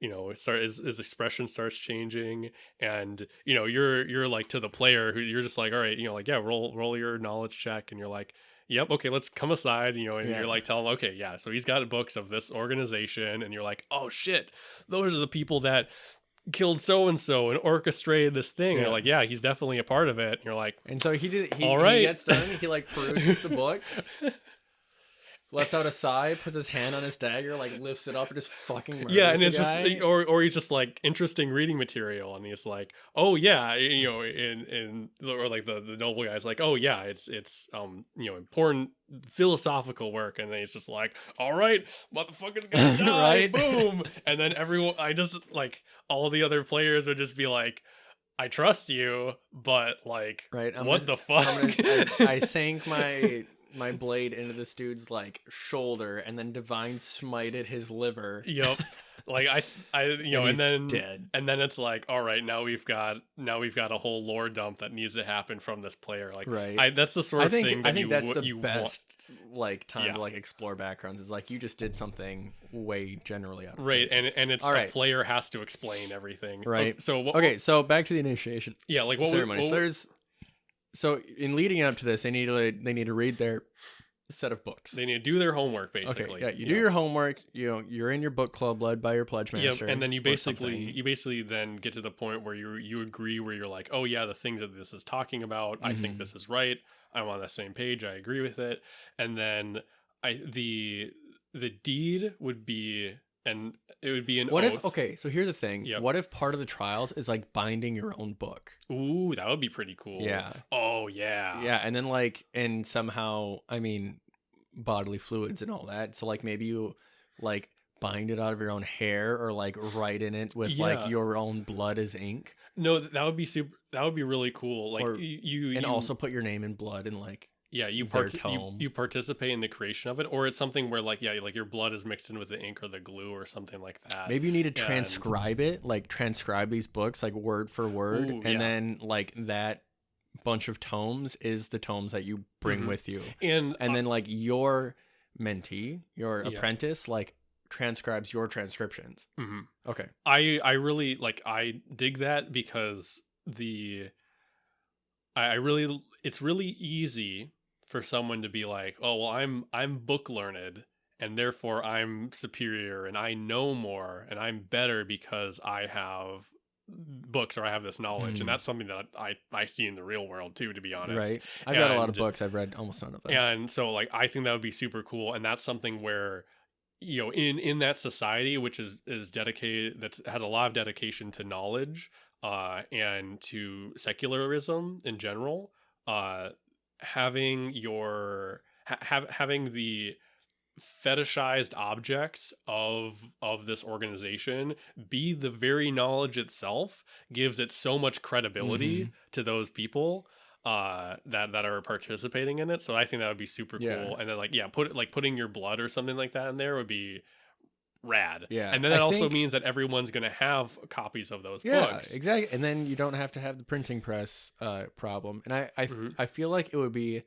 his expression starts changing, and you're like, to the player who you're just like, all right, like, yeah, roll your knowledge check, and you're like, yep, okay, let's come aside, and you're like telling him, okay, yeah, so he's got books of this organization, and you're like, oh shit, those are the people that killed so and orchestrated this thing. And you're like, yeah, he's definitely a part of it. And you're like, and so he all right. He gets done, he like peruses the books, lets out a sigh, puts his hand on his dagger, like lifts it up and just fucking murders and the it's guy. just, or he's just like, interesting reading material, and he's like, oh yeah, or like the noble guy's like, oh yeah, it's important philosophical work, and then he's just like, all right, motherfucker's gonna die, Right? Boom. And then everyone, I just like, all the other players would just be like, I trust you, but like, right, what the fuck? I sank my blade into this dude's like shoulder, and then divine smited his liver. Yep. Like I and then dead. And then it's like, all right, now we've got a whole lore dump that needs to happen from this player. Like, right. That's the sort of thing that I think that's the you best like time to like explore backgrounds. Is like, you just did something way generally out of right, and it's all right. A player has to explain everything, right? So okay, so back to the initiation. Yeah, like what ceremony. So in leading up to this, they need to read their set of books. They need to do their homework, basically. Okay, yeah, you do your homework. You're in your book club led by your pledge master. Yeah, and then you basically then get to the point where you agree, where you're like, oh yeah, the things that this is talking about, I think this is right. I'm on the same page. I agree with it. And then the deed would be an what oath. if, okay, so here's the thing. Yep. What if part of the trials is like binding your own book? Ooh, that would be pretty cool. Yeah. Oh yeah. Yeah, and then and somehow, I mean, bodily fluids and all that. So like maybe you like bind it out of your own hair, or like write in it with like your own blood as ink. No, that would be super. That would be really cool. Like you also put your name in blood and like. Yeah, you participate in the creation of it, or it's something where like your blood is mixed in with the ink or the glue or something like that. Maybe you need to transcribe it, like transcribe these books like word for word, and then like that bunch of tomes is the tomes that you bring with you, and then like your mentee, your apprentice, like transcribes your transcriptions. Okay, I really like, I dig that, because it's really easy for someone to be like, oh well, I'm book learned and therefore I'm superior and I know more and I'm better because I have books or I have this knowledge. And that's something that I see in the real world too, to be honest. Right. I've got a lot of books. I've read almost none of them. And so like I think that would be super cool. And that's something where, you know, in that society, which is dedicated, that has a lot of dedication to knowledge and to secularism in general, having having the fetishized objects of this organization be the very knowledge itself gives it so much credibility to those people that are participating in it. So I think that would be super cool. And then putting your blood or something like that in there would be rad. Yeah. And then that also means that everyone's going to have copies of those books. Yeah, exactly. And then you don't have to have the printing press problem. And I feel like it would be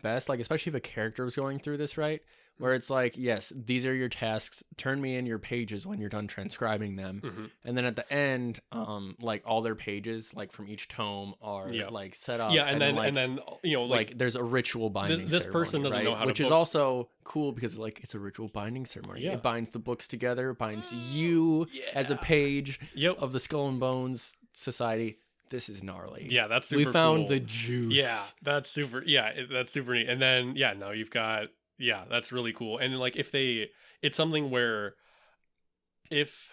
best, like especially if a character was going through this, right? Where it's like, yes, these are your tasks. Turn me in your pages when you're done transcribing them. And then at the end, like all their pages, like from each tome, are like set up. Yeah, and then you know, like there's a ritual binding. This person doesn't know how to, which is also cool because like it's a ritual binding ceremony. Yeah. It binds the books together. It binds you as a page of the Skull and Bones Society. This is gnarly. Yeah, that's super. We found cool. the juice. Yeah, that's super. Yeah, that's super neat. And then now you've got. Yeah, that's really cool. And like it's something where if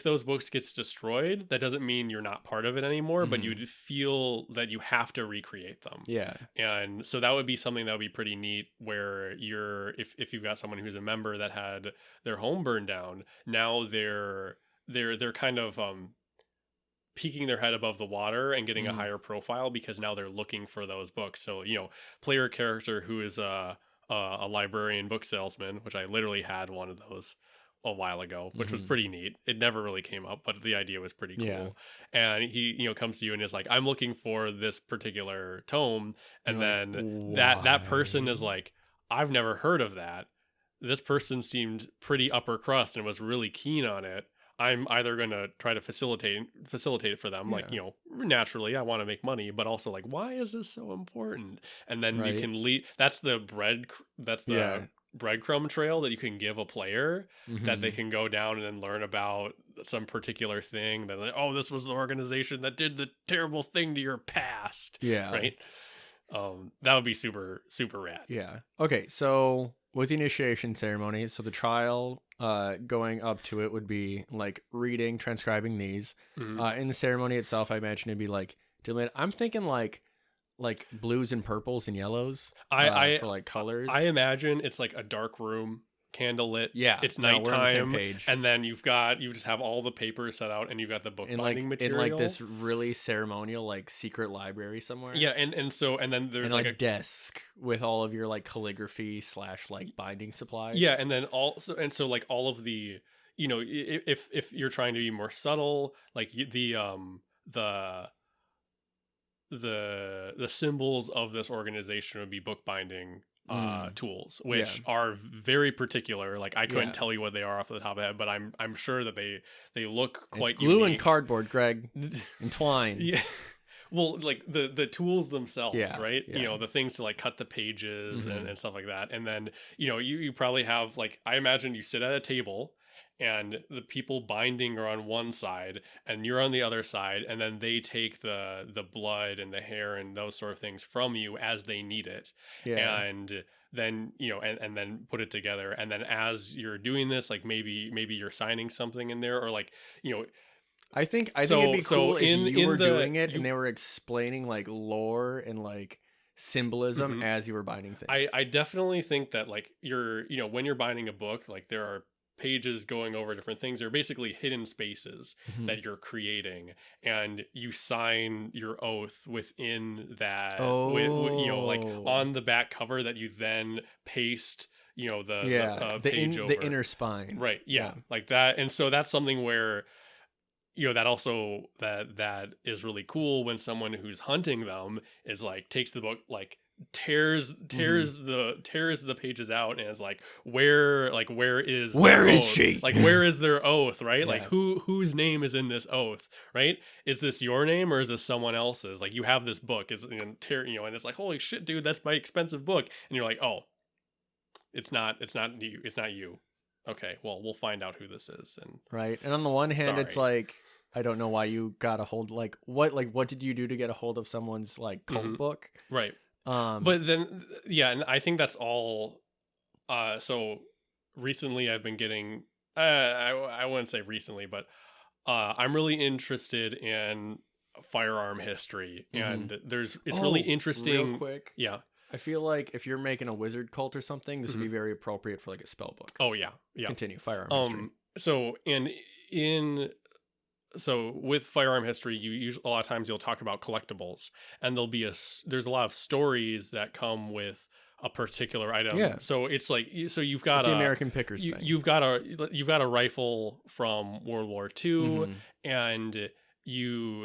those books gets destroyed, that doesn't mean you're not part of it anymore, but you feel that you have to recreate them. Yeah. And so that would be something that would be pretty neat, where if you've got someone who's a member that had their home burned down, now they're kind of peeking their head above the water and getting a higher profile, because now they're looking for those books. So, you know, player character who is a librarian book salesman, which I literally had one of those a while ago, which was pretty neat. It never really came up, but the idea was pretty cool. Yeah. And he, you know, comes to you and is like, I'm looking for this particular tome. And then that person is like, I've never heard of that. This person seemed pretty upper crust and was really keen on it. I'm either going to try to facilitate it for them. Like, you know, naturally I want to make money, but also like, why is this so important? And then you can lead, that's the breadcrumb trail that you can give a player, that they can go down and then learn about some particular thing. That like, oh, this was the organization that did the terrible thing to your past. Yeah. Right. That would be super, super rad. Yeah. Okay. So with the initiation ceremony, so the trial going up to it would be like reading, transcribing these. In the ceremony itself, I imagine it'd be like, I'm thinking like blues and purples and yellows for like colors. I imagine it's like a dark room, candlelit. Yeah, it's nighttime, and then you just have all the papers set out, and you've got the book binding material in like this really ceremonial like secret library somewhere. Yeah, and then there's like a desk with all of your like calligraphy / like binding supplies. Yeah, and then so like all of the, you know, if you're trying to be more subtle, like the symbols of this organization would be bookbinding tools, which are very particular. Like I couldn't tell you what they are off the top of the head, but I'm sure that they look quite glue unique. And cardboard, Greg, and twine. Yeah. Well, like the tools themselves, Yeah, right? yeah. You know, the things to like cut the pages Mhm. and stuff like that. And then, you know, you probably have like, I imagine you sit at a table and the people binding are on one side and you're on the other side, and then they take the blood and the hair and those sort of things from you as they need it. Yeah. And then, you know, and then put it together. And then as you're doing this, like maybe you're signing something in there, or like, you know, I think it'd be so cool if you in were the doing it you and they were explaining like lore and like symbolism mhm. as you were binding things. I definitely think that like you're, you know, when you're binding a book, like there are pages going over different things. They're basically hidden spaces Mhm. that you're creating, and you sign your oath within that with, you know, like Oh. on the back cover that you then paste, you know, Yeah, the page the over. inner spine. Right. Yeah. Yeah. Like that. And so that's something where, you know, that also that is really cool when someone who's hunting them is like takes the book, like Mhm. tears the pages out and is like, where is Where their is oath, she? like where is their oath, right? Like Yeah. whose name is in this oath, right? Is this your name or is this someone else's? Like you have this book, is, you know, you know, and it's like, holy shit, dude, that's my expensive book. And you're like, oh, it's not you. Okay, well, we'll find out who this is. And Right. And on the one hand, it's sorry. like I don't know why you got a hold like what did you do to get a hold of someone's like Mhm. cult book? Right. Um But then, yeah, and I think that's all. So recently I've been getting, I wouldn't say recently, but I'm really interested in firearm history, mhm. and it's really Oh, real interesting. quick. Yeah. I feel like if you're making a wizard cult or something, this would Mhm. be very appropriate for like a spell book. Oh yeah, yeah. Continue firearm history. So and in so with firearm history, you use a lot of times you'll talk about collectibles, and there's a lot of stories that come with a particular item. Yeah. So it's like, so It's the American pickers thing. you've got a rifle from World War II, Mhm. and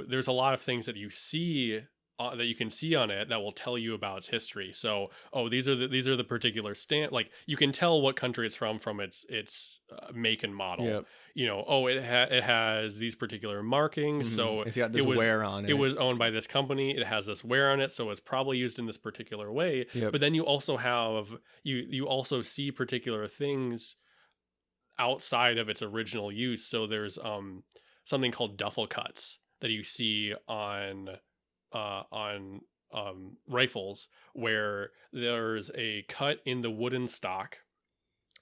there's a lot of things that you see, that you can see on it that will tell you about its history. So, oh, these are the particular like you can tell what country it's from its make and model. Yep. You know, oh, it has these particular markings, Mhm. so It's got it this was wear on it. it was owned by this company. It has this wear on it, so it's probably used in this particular way. Yep. But then you also have you also see particular things outside of its original use. So there's something called duffel cuts that you see on rifles, where there's a cut in the wooden stock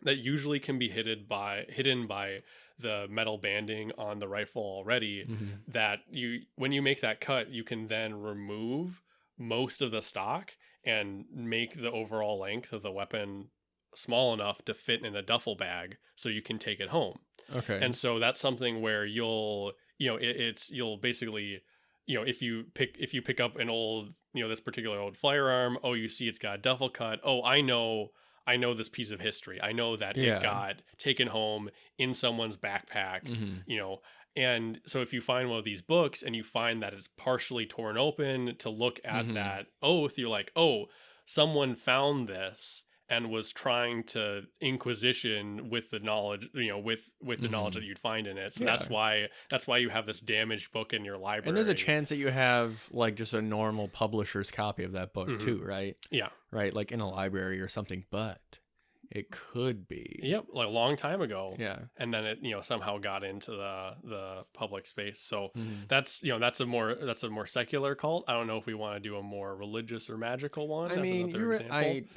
that usually can be hidden by the metal banding on the rifle already, Mhm. that when you make that cut, you can then remove most of the stock and make the overall length of the weapon small enough to fit in a duffel bag so you can take it home. Okay. And so that's something where you'll basically, you know, if you pick up an old, you know, this particular old firearm, oh, you see it's got a duffel cut. Oh, I know this piece of history. I know that Yeah. it got taken home in someone's backpack, Mhm. you know. And so if you find one of these books and you find that it's partially torn open to look at Mhm. that oath, you're like, oh, someone found this and was trying to inquisition with the knowledge, you know, with the knowledge Mhm. that you'd find in it. So Yeah. that's why you have this damaged book in your library. And there's a chance that you have like just a normal publisher's copy of that book Mhm. too, right? Yeah. Right, like in a library or something, but it could be. Yep, like a long time ago. Yeah. And then it, you know, somehow got into the public space. So Mhm. that's, you know, that's a more secular cult. I don't know if we want to do a more religious or magical one. I That's mean, another example.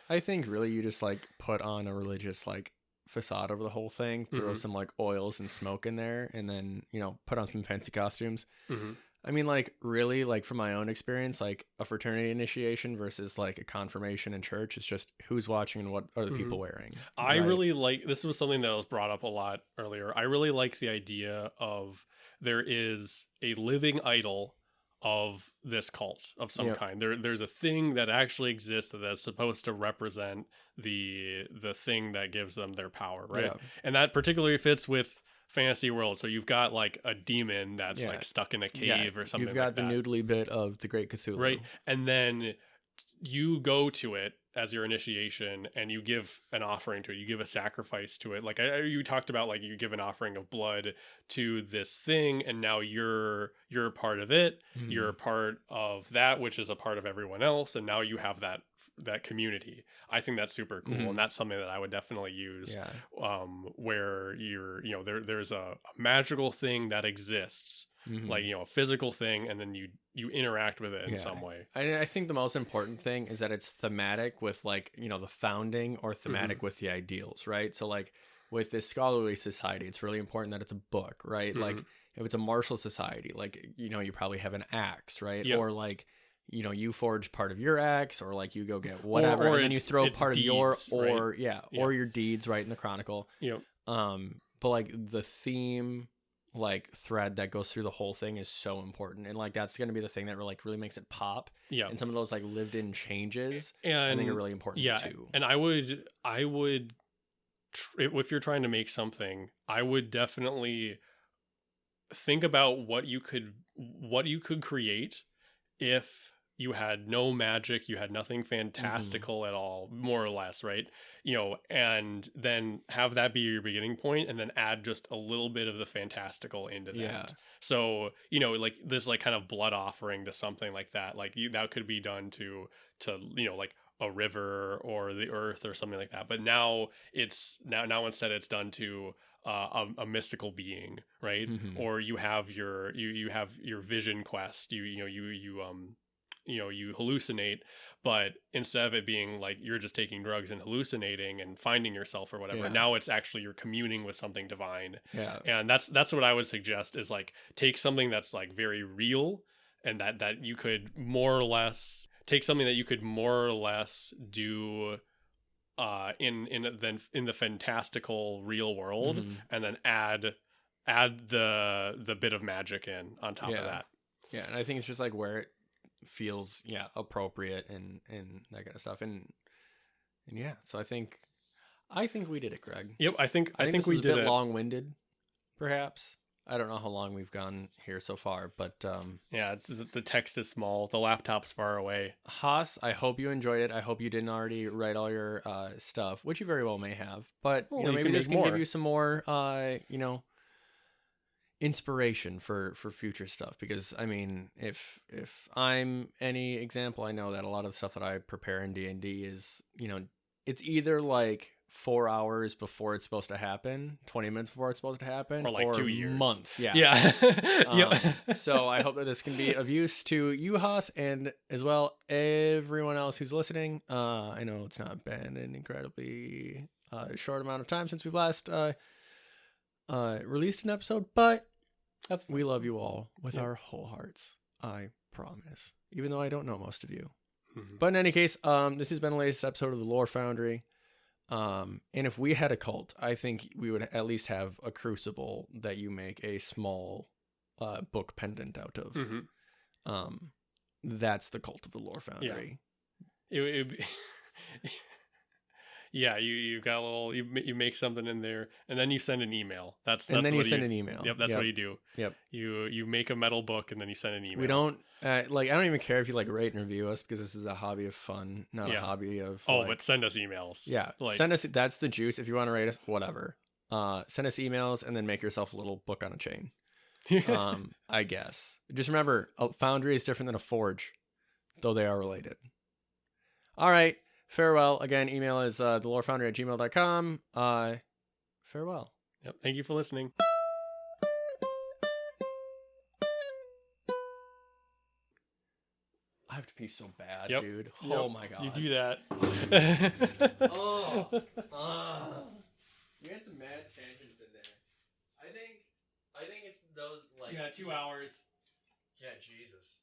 I think really you just like put on a religious like facade over the whole thing, throw Mhm. some like oils and smoke in there, and then, you know, put on some fancy costumes. Mhm. I mean, like really, like from my own experience, like a fraternity initiation versus like a confirmation in church, it's just who's watching and what are the people Mhm. wearing. I Right? really like, this was something that was brought up a lot earlier. I really like the idea of there is a living idol of this cult of some Yep. kind. There's a thing that actually exists that's supposed to represent the thing that gives them their power, right? Yeah. And that particularly fits with fantasy world. So you've got like a demon that's Yeah. like stuck in a Yeah. cave or something You've got like the that. noodly bit of the Great Cthulhu. Right. And then you go to it as your initiation, and you give an offering to it, you give a sacrifice to it. Like you talked about, like you give an offering of blood to this thing, and now you're a part of it. Mm. You're a part of that, which is a part of everyone else, and now you have that community. I think that's super cool, and that's something that I would definitely use. Yeah. Where there's a magical thing that exists, like a physical thing, and then you interact with it in some way. I think the most important thing is that it's thematic with, like, the founding, or thematic with the ideals, right? So like with this scholarly society, it's really important that it's a book, right? Like if it's a martial society, like you probably have an axe, right? Yep. Or like you forge part of your axe, or like you go get whatever, and then you throw part deeds, of your, or right? or your deeds, right, in the chronicle. Yep. But like the theme, like thread that goes through the whole thing is so important, and like that's going to be the thing that really makes it pop. Yeah. And some of those like lived in changes, and I think are really important too. And I would if you're trying to make something, I would definitely think about what you could create if you had no magic, you had nothing fantastical at all, more or less, right? And then have that be your beginning point, and then add just a little bit of the fantastical into that. Yeah. So, like this, like kind of blood offering to something like that, like that could be done to like a river or the earth or something like that. But now now instead it's done to a mystical being, right? Or you have your vision quest. You hallucinate, but instead of it being like you're just taking drugs and hallucinating and finding yourself or whatever, now it's actually you're communing with something divine. Yeah. And that's what I would suggest, is like take something that's like very real, and that you could more or less do in the fantastical real world, and then add the bit of magic in on top of that. Yeah. And I think it's just like where it feels appropriate and that kind of stuff, and yeah, so I think we did it, Greg. Yep. I think this we was did a bit it. long-winded, perhaps. I don't know how long we've gone here so far, but yeah, the text is small, the laptop's far away. Haas, I hope you enjoyed it. I hope you didn't already write all your stuff, which you very well may have, but maybe this can give you some more inspiration for future stuff, because I mean, if I'm any example, I know that a lot of the stuff that I prepare in D&D is it's either like 4 hours before it's supposed to happen, 20 minutes before it's supposed to happen, or like 2 years, months. So I hope that this can be of use to you, Haas, and as well everyone else who's listening. I know it's not been an incredibly short amount of time since we've last released an episode, but we love you all with our whole hearts, I promise, even though I don't know most of you. But in any case, this has been the latest episode of the Lore Foundry, and if we had a cult, I think we would at least have a crucible that you make a small book pendant out of. That's the cult of the Lore Foundry. Yeah, you got a little. You make something in there, and then you send an email. That's and then what you send an email. Yep, that's what you do. Yep. You make a metal book, and then you send an email. We don't I don't even care if you like rate and review us, because this is a hobby of fun, not a hobby of. But send us emails. Yeah, send us. That's the juice. If you want to rate us, whatever. Send us emails, and then make yourself a little book on a chain. I guess. Just remember, a foundry is different than a forge, though they are related. All right. Farewell. Again, email is thelorefoundry@gmail.com. Farewell. Yep. Thank you for listening. I have to pee so bad, dude. Yep. Oh my god. You do that. You had some mad tangents in there. I think it's those like 2 hours. Yeah, Jesus.